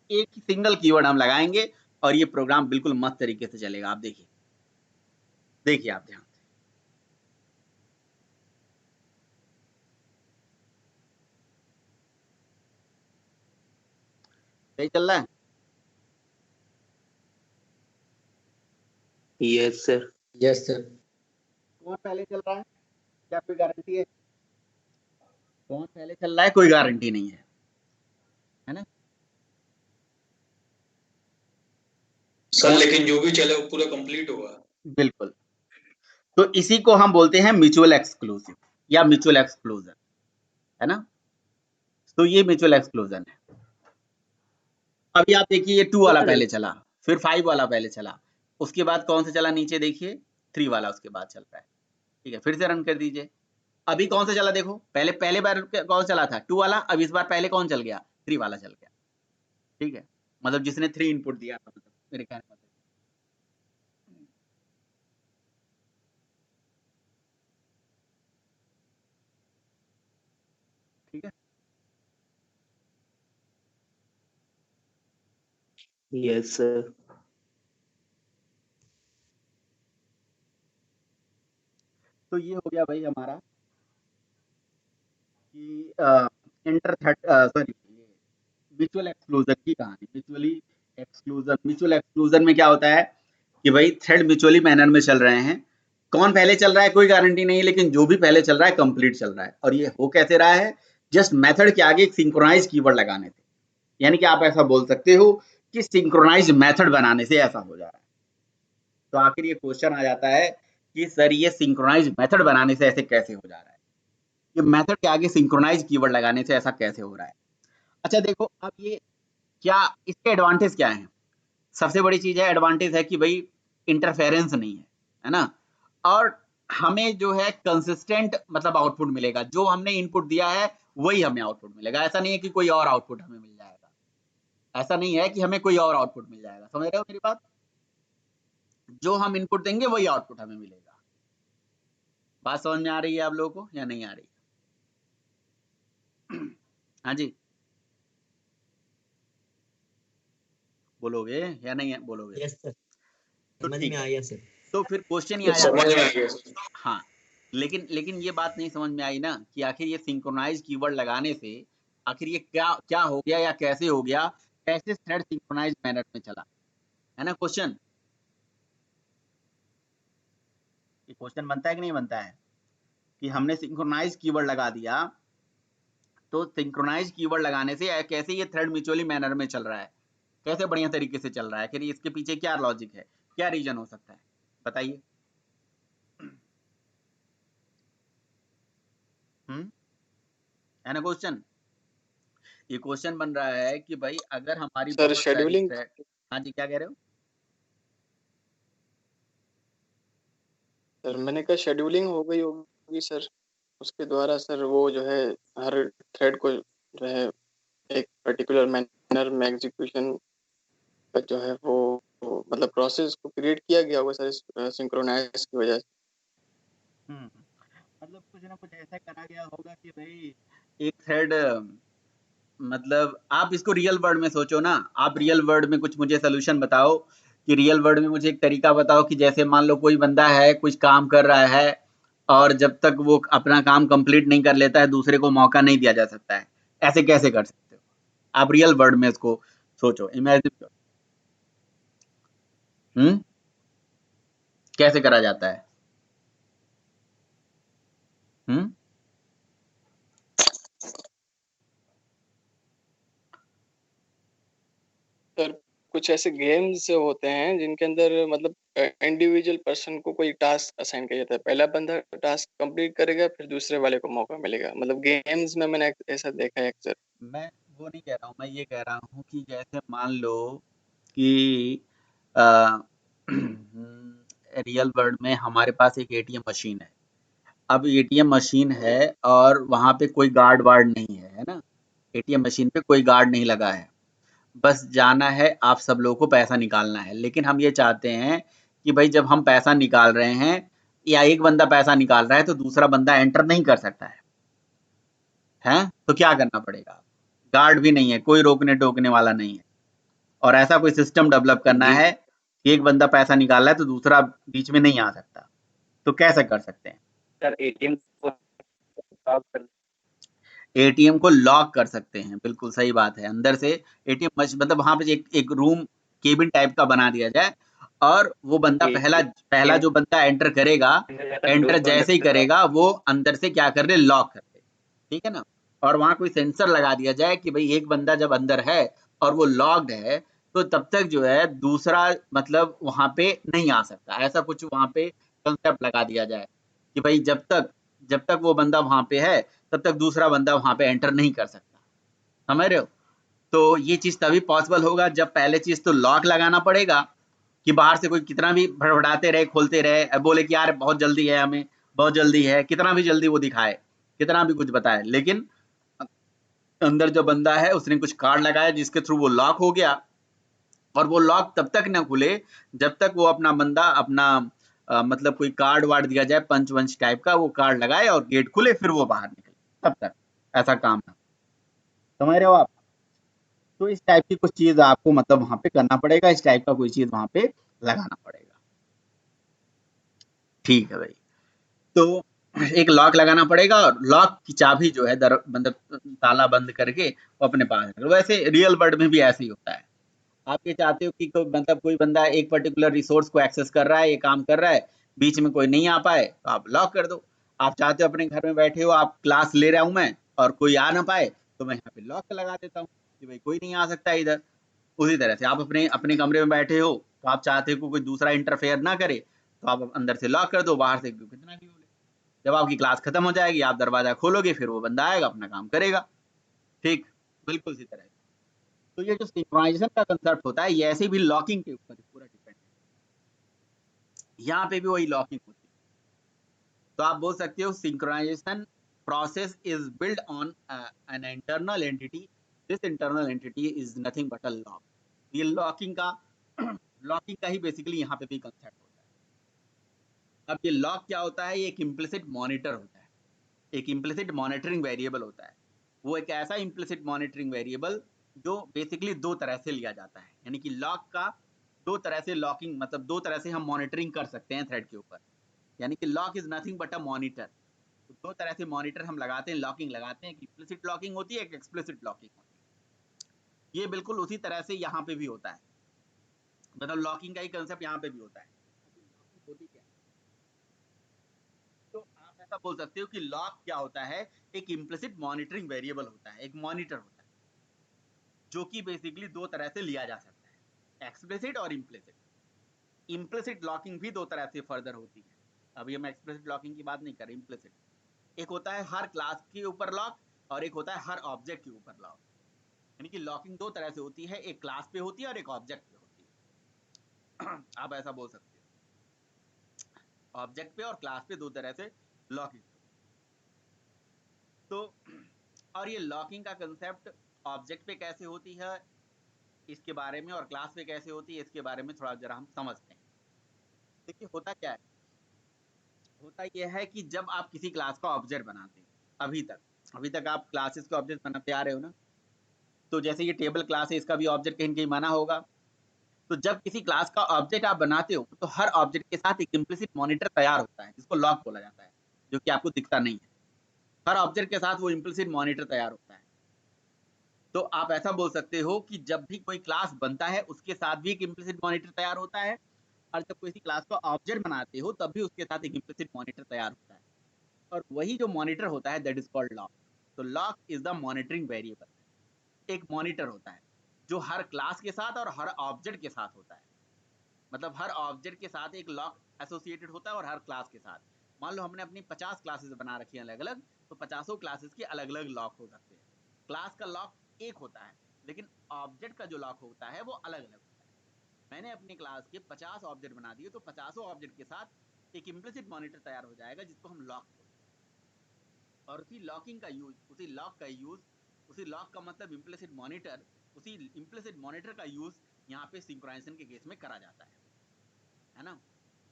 एक सिंगल कीवर्ड हम लगाएंगे और ये प्रोग्राम बिल्कुल मस्त तरीके से चलेगा। आप देखिए आप ध्यान सही चल रहा है? Yes sir. Yes sir. कौन पहले चल रहा है, क्या कोई गारंटी है? कौन पहले चल रहा है कोई गारंटी नहीं है ना। सर लेकिन जो भी चले वो पूरा कंप्लीट होगा। बिल्कुल। तो इसी को हम बोलते हैं म्यूचुअल एक्सक्लूसिव या म्यूचुअल एक्सक्लूजन, है ना। तो ये म्यूचुअल एक्सक्लूजन है। अभी आप देखिए ये 2 वाला पहले चला, फिर 5 वाला पहले चला, उसके बाद कौन सा चला नीचे देखिए 3 वाला उसके बाद चल रहा है। ठीक है, फिर से रन कर दीजिए। अभी कौन सा चला देखो, पहले बार कौन चला था 2 वाला, अब इस बार पहले कौन चल गया 3 वाला चल गया। ठीक है, मतलब जिसने 3 इनपुट दिया था, मतलब मेरे कहने का मतलब। ठीक है, यस सर। तो ये हो गया भाई हमारा कि म्यूचुअल एक्सक्लूजन की कहानी। म्यूचुअल एक्सक्लूजन में क्या होता है कि भाई थ्रेड म्यूचुअली मैनर में चल रहे हैं, कौन पहले चल रहा है कोई गारंटी नहीं, लेकिन जो भी पहले चल रहा है कंप्लीट चल रहा है। और ये हो कैसे रहा है, जस्ट मेथड के आगे एक सिंक्रोनाइज कीवर्ड लगाने से। यानी कि आप ऐसा बोल सकते हो कि सिंक्रोनाइज मेथड बनाने से ऐसा हो जा रहा है। तो आखिर ये क्वेश्चन आ जाता है कि सर ये सिंक्रोनाइज मेथड बनाने से ऐसे कैसे हो जा रहा है, ये मेथड के आगे सिंक्रोनाइज कीवर्ड लगाने से ऐसा कैसे हो रहा है। अच्छा देखो, अब ये क्या इसके एडवांटेज क्या है। सबसे बड़ी चीज है, एडवांटेज है कि भाई इंटरफेरेंस नहीं है ना। और हमें जो है कंसिस्टेंट मतलब आउटपुट मिलेगा, जो हमने इनपुट दिया है वही हमें आउटपुट मिलेगा। ऐसा नहीं है कि कोई और आउटपुट हमें मिल जाएगा, ऐसा नहीं है कि हमें कोई और आउटपुट मिल जाएगा। समझ रहे हो मेरी बात? जो हम इनपुट देंगे वही आउटपुट हमें मिलेगा। बात समझ में आ रही है आप लोगों को या नहीं आ रही? हाँ जी, बोलोगे या नहीं बोलोगे? यस सर, तो समझ ठीक में है, आया सर। तो फिर क्वेश्चन ये आ समझ जाता में है। आ गया सर। हाँ, लेकिन ये बात नहीं समझ में आई ना कि आखिर ये सिंक्रोनाइज कीवर्ड लगाने से आखिर ये क्या क्या हो गया या कैसे हो गया, कैसे थ्रेड सिंक्रोनाइज मैनर में चला, है ना क्वेश्चन। ये क्वेश्चन बनता है कि नहीं बनता है कि हमने सिंक्रोनाइज कीवर्ड लगा दिया, तो सिंक्रोनाइज कीवर्ड लगाने से कैसे ये थ्रेड म्यूचुअली मैनर में चल रहा है, कैसे बढ़िया तरीके से चल रहा है, फिर इसके पीछे क्या लॉजिक है, क्या रीजन हो सकता है, बताइए। है ना क्वेश्चन। ये क्वेश्चन बन रहा है कि भाई अगर हमारी सर बहुत सारी शेड्यूलिंग, थ्रेड। हाँ जी, क्या कह रहे हो? सर मैंने कहा शेड्यूलिंग हो गई होगी सर, उसके द्वारा सर वो जो है हर थ्रेड को जो है एक पर्टिकुलर मैनर में एग्जीक्यूशन का जो है वो मतलब प्रोसेस को क्रिएट किया गया होगा सर सिंक्रोनाइज की वजह से। मतलब कुछ ना कुछ ऐसा करा गया होगा कि भाई एक थ्रेड, मतलब आप इसको रियल वर्ल्ड में सोचो ना, आप रियल वर्ल्ड में कुछ मुझे सोल्यूशन बताओ कि रियल वर्ल्ड में मुझे एक तरीका बताओ कि जैसे मान लो कोई बंदा है कुछ काम कर रहा है और जब तक वो अपना काम कंप्लीट नहीं कर लेता है दूसरे को मौका नहीं दिया जा सकता है। ऐसे कैसे कर सकते हो आप? रियल वर्ल्ड में इसको सोचो, इमेजिन करो। कैसे करा जाता है? सर कुछ ऐसे गेम्स होते हैं जिनके अंदर मतलब इंडिविजुअल पर्सन को कोई टास्क असाइन किया जाता है, पहला बंदा टास्क कंप्लीट करेगा फिर दूसरे वाले को मौका मिलेगा, मतलब गेम्स में मैंने ऐसा देखा है अक्सर। मैं वो नहीं कह रहा हूँ, मैं ये कह रहा हूँ कि जैसे मान लो कि आ, रियल वर्ल्ड में हमारे पास एक एटीएम मशीन है। अब एटीएम मशीन है और वहां पे कोई गार्ड वार्ड नहीं है ना? एटीएम मशीन पे कोई गार्ड नहीं लगा है, बस जाना है, आप सब लोगों को पैसा निकालना है। लेकिन हम ये चाहते हैं कि भाई जब हम पैसा निकाल रहे हैं या एक बंदा पैसा निकाल रहा है तो दूसरा बंदा एंटर नहीं कर सकता है, हैं? तो क्या करना पड़ेगा? गार्ड भी नहीं है, कोई रोकने टोकने वाला नहीं है, और ऐसा कोई सिस्टम डेवलप करना जी है कि एक बंदा पैसा निकाल रहा है तो दूसरा बीच में नहीं आ सकता। तो कैसे कर सकते हैं? सर, एटीएम को लॉक कर एटीएम को लॉक कर सकते हैं, बिल्कुल सही बात है। अंदर से एटीएम मतलब वहां पे एक रूम केबिन टाइप का बना दिया जाए, और वो बंदा पहला एटीएम जो बंदा एंटर करेगा, एंटर जैसे ही करेगा वो अंदर से क्या कर ले, लॉक कर ले, ठीक है ना? और वहां कोई सेंसर लगा दिया जाए कि भाई एक बंदा जब अंदर है और वो लॉक्ड है तो तब तक जो है दूसरा मतलब वहां पे नहीं आ सकता। ऐसा कुछ वहां पे कंसेप्ट लगा दिया जाए कि भाई जब तक वो बंदा वहां पे है तब तक दूसरा बंदा वहां पे एंटर नहीं कर सकता। समझ रहे हो? तो ये चीज तभी पॉसिबल होगा जब पहले चीज तो लॉक लगाना पड़ेगा कि बाहर से कोई कितना भी भड़बड़ाते रहे, खोलते रहे, बोले कि यार बहुत जल्दी है, हमें बहुत जल्दी है, कितना भी जल्दी वो दिखाए, कितना भी कुछ बताए, लेकिन अंदर जो बंदा है उसने कुछ कार्ड लगाया जिसके थ्रू वो लॉक हो गया, और वो लॉक तब तक ना खुले जब तक वो अपना बंदा अपना मतलब कोई कार्ड वार्ड दिया जाए, पंच वंच टाइप का, वो कार्ड लगाए और गेट खुले, फिर वो बाहर निकले, तब तक ऐसा काम है। समझ रहे हो आप? तो इस टाइप की कुछ चीज आपको मतलब वहां पे करना पड़ेगा, इस टाइप का कोई चीज वहां पे लगाना पड़ेगा। ठीक है भाई। तो एक लॉक लगाना पड़ेगा, और लॉक की चाबी जो है मतलब ताला बंद करके वो अपने पास रखो। वैसे रियल वर्ल्ड में भी ऐसे ही होता है। आप ये चाहते हो कि मतलब कोई बंदा एक पर्टिकुलर रिसोर्स को एक्सेस कर रहा है, ये काम कर रहा है, बीच में कोई नहीं आ पाए तो आप लॉक कर दो। आप चाहते हो अपने घर में बैठे हो, आप क्लास ले रहा हूं मैं और कोई आ ना पाए, तो मैं यहाँ पे लॉक लगा देता हूँ कि भाई कोई नहीं आ सकता इधर। उसी तरह से आप अपने अपने कमरे में बैठे हो, तो आप चाहते हो कि कोई दूसरा इंटरफेयर ना करे, तो आप अंदर से लॉक कर दो, बाहर से कितना भी हो ले। जब आपकी क्लास खत्म हो जाएगी, आप दरवाजा खोलोगे, फिर वो बंदा आएगा, अपना काम करेगा। ठीक, बिल्कुल इसी तरह से। तो ये जो सिंक्रोनाइजेशन का कंसेप्ट होता है, ये ऐसे भी लॉकिंग के ऊपर पूरा डिपेंड है। यहाँ पे भी वही लॉकिंग होती है। तो आप बोल सकते हो synchronisation process is built on an internal entity. This internal entity is nothing but a lock. ये लॉकिंग का ही बेसिकली यहाँ पे भी कंसेप्ट होता है। अब ये लॉक क्या होता है? ये एक इम्प्लिसिट मॉनिटर होता है, एक इम्प्लिसिट मॉनिटरिंग वेरिएबल होता है। वो एक ऐसा इम्प्लिसिट मॉनिटरिंग वेरिएबल जो बेसिकली दो तरह से लिया जाता है, यानी कि लॉक का दो तरह से लॉकिंग, मतलब दो तरह से हम मॉनिटरिंग कर सकते हैं थ्रेड के ऊपर। यानी कि lock is nothing but a monitor. तो दो तरह से मॉनिटर हम लगाते हैं, लॉकिंग लगाते हैं। एक इम्प्लिसिट लॉकिंग होती है, एक एक्सप्लिसिट लॉकिंग होती है। ये बिल्कुल उसी तरह से यहाँ पे भी होता है, मतलब लॉकिंग का ही कंसेप्ट यहाँ पे भी होता है। होती क्या है? तो आप ऐसा बोल सकते हो कि लॉक क्या होता है? एक इम्प्लिसिट मॉनिटरिंग वेरिएबल होता है, एक मॉनिटर होता है, जो कि बेसिकली दो तरह से लिया जा सकता है, एक्सप्लिसिट और इम्प्लिसिट। इम्प्लिसिट लॉकिंग भी दो तरह से फर्दर होती है। अभी हम एक्सप्लिसिट लॉकिंग की बात नहीं कर रहे, इम्प्लिसिट। एक होता है हर क्लास के ऊपर लॉक, और एक होता है हर ऑब्जेक्ट के ऊपर लॉक। यानी कि लॉकिंग दो तरह से होती है, एक क्लास पे होती है और एक ऑब्जेक्ट पे होती है। आप ऐसा बोल सकते हो, ऑब्जेक्ट पे और क्लास पे दो तरह से लॉकिंग। तो और ये लॉकिंग का कंसेप्ट ऑब्जेक्ट पे कैसे होती है इसके बारे में, और क्लास पे कैसे होती है इसके बारे में थोड़ा जरा हम समझते हैं। देखिए होता क्या है, होता यह है कि जब आप किसी क्लास का ऑब्जेक्ट बनाते हैं, अभी तक आप क्लासेस के ऑब्जेक्ट बनाते आ रहे हो ना, तो जैसे ये टेबल क्लास है, इसका भी ऑब्जेक्ट कहीं कहीं माना होगा। तो जब किसी क्लास का ऑब्जेक्ट आप बनाते हो तो हर ऑब्जेक्ट के साथ एक इम्प्लिसिट मॉनिटर तैयार होता है, जिसको लॉक बोला जाता है। जो कि आपको दिखता नहीं है। हर ऑब्जेक्ट के साथ वो इम्प्लिसिट मॉनिटर तैयार होता है। तो आप ऐसा बोल सकते हो कि जब भी कोई क्लास बनता है उसके साथ भी एक इम्प्लिसिट मॉनिटर तैयार होता है, और जब किसी क्लास को ऑब्जेक्ट बनाते हो तब भी उसके साथ एक इम्प्लिसिट मॉनिटर तैयार होता है, और वही जो मॉनिटर होता है दैट इज कॉल्ड लॉक। तो lock is the monitoring variable. एक मॉनिटर होता है जो हर क्लास के साथ और हर ऑब्जेक्ट के साथ होता है, मतलब हर ऑब्जेक्ट के साथ एक लॉक एसोसिएटेड होता है और हर क्लास के साथ। मान लो हमने अपनी 50 क्लासेस बना रखी हैं अलग अलग, तो 50 क्लासेस के अलग अलग लॉक हो सकते हैं। क्लास का लॉक एक होता है, लेकिन ऑब्जेक्ट का जो लॉक होता है वो अलग अलग होता है। मैंने अपनी क्लास के 50 ऑब्जेक्ट बना दिए, तो 50 ऑब्जेक्ट के साथ एक इम्प्लिसिट मॉनिटर तैयार हो जाएगा जिसको हम लॉक बोलते हैं। और उसी लॉकिंग का यूज, उसी लॉक का यूज, उसी लॉक का मतलब इम्प्लिसिट मॉनिटर, उसी इम्प्लिसिट मॉनिटर का यूज यहाँ पे सिंक्रोनाइजेशन के केस में करा जाता है ना।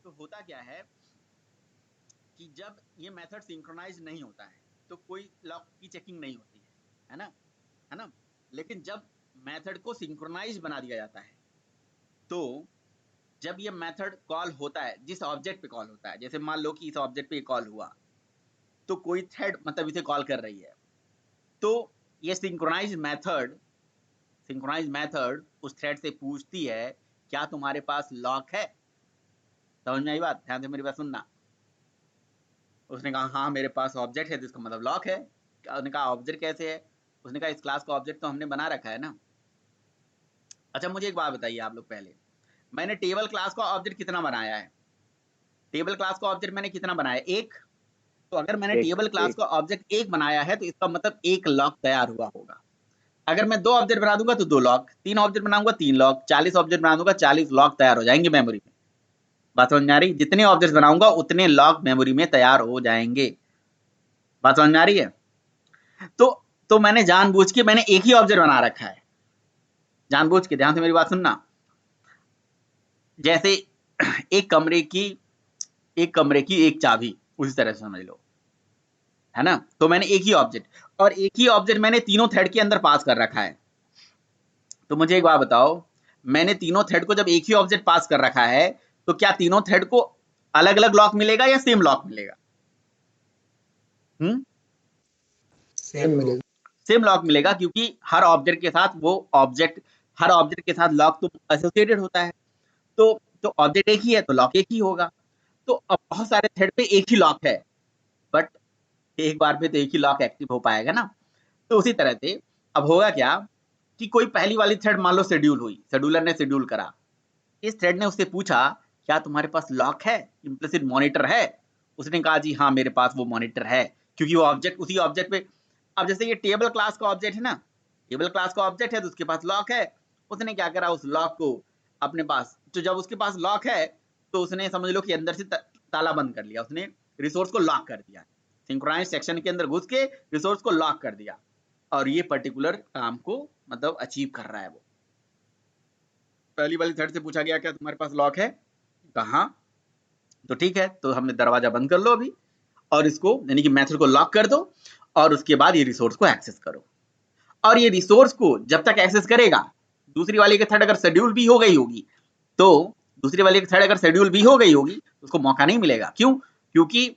तो होता क्या है कि जब ये मेथड सिंक्रोनाइज नहीं होता है तो कोई लॉक की चेकिंग नहीं होती है ना। लेकिन जब मेथड को सिंक्रोनाइज बना दिया जाता है, तो जब ये मेथड कॉल होता है जिस ऑब्जेक्ट पे कॉल होता है, जैसे मान लो कि इस ऑब्जेक्ट पे कॉल हुआ, तो कोई थ्रेड मतलब इसे कॉल कर रही है, तो ये सिंक्रोनाइज मेथड उस थ्रेड से पूछती है क्या तुम्हारे पास लॉक है। समझ में आई बात? ध्यान से मेरी बात सुनना। उसने कहा हाँ मेरे पास ऑब्जेक्ट है, तो इसका मतलब लॉक है। उसने कहा ऑब्जेक्ट कैसे है? उसने कहा इस क्लास का ऑब्जेक्ट तो हमने बना रखा है ना। अच्छा मुझे एक बात बताइए आप लोग, पहले मैंने टेबल क्लास का ऑब्जेक्ट कितना बनाया है? टेबल क्लास का ऑब्जेक्ट मैंने कितना बनाया? एक। तो अगर मैंने टेबल क्लास का ऑब्जेक्ट एक बनाया है तो इसका मतलब एक लॉक तैयार हुआ होगा। अगर मैं 2 ऑब्जेक्ट बना दूंगा तो 2 लॉक, 3 ऑब्जेक्ट बनाऊंगा 3 लॉक, 40 ऑब्जेक्ट बना दूंगा 40 लॉक तैयार हो जाएंगे मेमोरी में। बात समझ में आ रही? जितने ऑब्जेक्ट बनाऊंगा उतने लॉक मेमोरी में तैयार हो जाएंगे। बात समझ में आ रही है? तो मैंने जानबूझ के मैंने एक ही ऑब्जेक्ट बना रखा है, जानबूझ के। ध्यान से मेरी बात सुनना। जैसे एक कमरे की एक चाबी, उसी तरह से समझ लो, है ना। तो मैंने एक ही ऑब्जेक्ट, और एक ही ऑब्जेक्ट मैंने तीनों थ्रेड के अंदर पास कर रखा है। तो मुझे एक बात बताओ, मैंने तीनों थ्रेड को जब एक ही ऑब्जेक्ट पास कर रखा है तो क्या तीनों थ्रेड को अलग अलग लॉक मिलेगा या सेम लॉक मिलेगा? सेम लॉक मिलेगा, क्योंकि हर ऑब्जेक्ट के साथ लॉक तो एसोसिएटेड होता है। तो ऑब्जेक्ट एक ही है तो लॉक एक ही होगा। तो अब बहुत सारे थ्रेड पे एक ही लॉक है, बट एक बार पे तो एक ही लॉक एक्टिव हो पाएगा ना। तो उसी तरह से अब होगा क्या कि कोई पहली वाली थ्रेड मान लो शेड्यूल हुई, शेड्यूलर ने शेड्यूल करा, इस थ्रेड ने उससे पूछा क्या तुम्हारे पास लॉक है, इम्प्लिसिट मॉनिटर है? उसने कहा जी हाँ मेरे पास वो मॉनिटर है, क्योंकि वो ऑब्जेक्ट उसी ऑब्जेक्ट पे। अब जैसे ये टेबल क्लास का ऑब्जेक्ट है ना, टेबल क्लास का ऑब्जेक्ट है तो उसके पास लॉक है। उसने क्या करा, उस लॉक को अपने पास, तो जब उसके पास लॉक है तो उसने समझ लो कि अंदर से ताला बंद कर लिया, उसने रिसोर्स को लॉक कर दिया, सिंक्रोनाइज सेक्शन के अंदर घुस के रिसोर्स को लॉक कर दिया, और ये पर्टिकुलर काम को मतलब अचीव कर रहा है वो। पहली वाली थ्रेड से पूछा गया क्या तुम्हारे पास लॉक है? कहा तो ठीक है, तो हमने दरवाजा बंद कर लो अभी, और इसको यानी कि मेथड को लॉक कर दो, और उसके बाद ये रिसोर्स को एक्सेस करो। और ये रिसोर्स को जब तक एक्सेस करेगा, दूसरी वाली की थ्रेड अगर शेड्यूल भी हो गई होगी, तो दूसरी वाली की थ्रेड अगर शेड्यूल भी हो गई होगी उसको मौका नहीं मिलेगा। क्यों? क्योंकि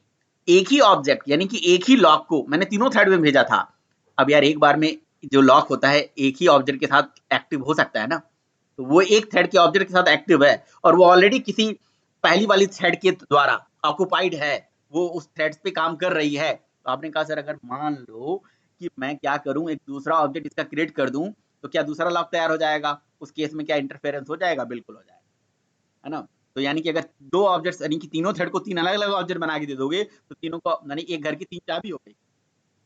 एक ही ऑब्जेक्ट यानी कि एक ही लॉक को मैंने तीनों थ्रेड में भेजा था। अब यार एक बार में जो लॉक होता है एक ही ऑब्जेक्ट के साथ एक्टिव हो सकता है ना, तो वो एक थ्रेड के ऑब्जेक्ट के साथ एक्टिव है और वो ऑलरेडी किसी पहली वाली थ्रेड के द्वारा ऑक्युपाइड है, वो उस थ्रेड पे काम कर रही है। तो आपने कहा सर अगर मान लो कि मैं क्या करूं, एक दूसरा ऑब्जेक्ट इसका क्रिएट कर दूं, तो क्या दूसरा लॉक तैयार हो जाएगा? उस केस में क्या इंटरफेरेंस हो जाएगा? बिल्कुल हो जाएगा, है ना। तो यानी कि अगर दो ऑब्जेक्ट्स यानी कि तीनों थ्रेड को 3 अलग अलग ऑब्जेक्ट बना के दे दोगे तो तीनों को यानी एक घर की 3 चाबी हो गई,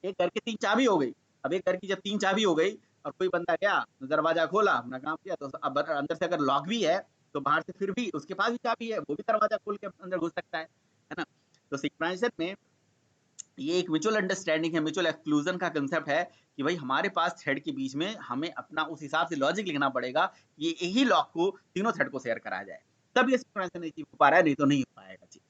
एक घर की 3 चाबी हो गई। अब एक घर की जब 3 चाबी हो गई और कोई बंदा गया दरवाजा खोला अपना काम किया, तो अब अंदर से अगर लॉक भी है तो बाहर से फिर भी उसके पास भी चाबी है, वो भी दरवाजा खोल के अंदर घुस सकता है ना। तो सिंक्रोनाइजेशन में ये एक म्यूचुअल अंडरस्टैंडिंग है, म्यूचुअल एक्सक्लूजन का कंसेप्ट है कि भाई हमारे पास थ्रेड के बीच में हमें अपना उस हिसाब से लॉजिक लिखना पड़ेगा कि यही लॉक को तीनों थ्रेड को शेयर कराया जाए, तब ये सिंक्रोनाइजेशन अचीव हो पा रहा है, नहीं तो नहीं हो पाएगा। जी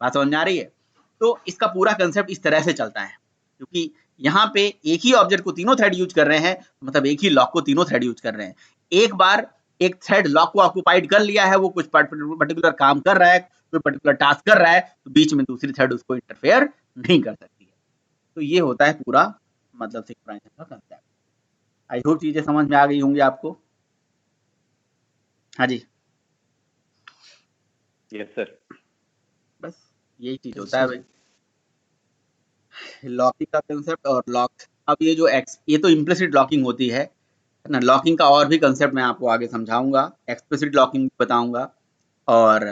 बात समझ में आ रही है? तो इसका पूरा कंसेप्ट इस तरह से चलता है, क्योंकि यहाँ पे एक ही ऑब्जेक्ट को तीनों थ्रेड यूज कर रहे हैं, मतलब एक ही लॉक को तीनों थ्रेड यूज कर रहे हैं। एक बार एक थ्रेड लॉक को ऑक्युपाइड कर लिया है, वो कुछ पर्टिकुलर काम कर रहा है, कोई पर्टिकुलर टास्क कर रहा है, तो बीच में दूसरी थ्रेड उसको इंटरफेयर नहीं कर सकती है। तो ये होता है पूरा मतलब सिंक्रोनाइजेशन का कंसेप्ट। आई होप चीजें समझ में आ गई होंगी आपको। हाँ जी, यस सर। बस यही चीज होता है भाई, लॉकिंग का कंसेप्ट और लॉक। अब ये जो ये तो इम्प्लिसिट लॉकिंग होती है ना। लॉकिंग का और भी कंसेप्ट मैं आपको आगे समझाऊंगा, एक्सप्लिसिट लॉकिंग बताऊंगा, और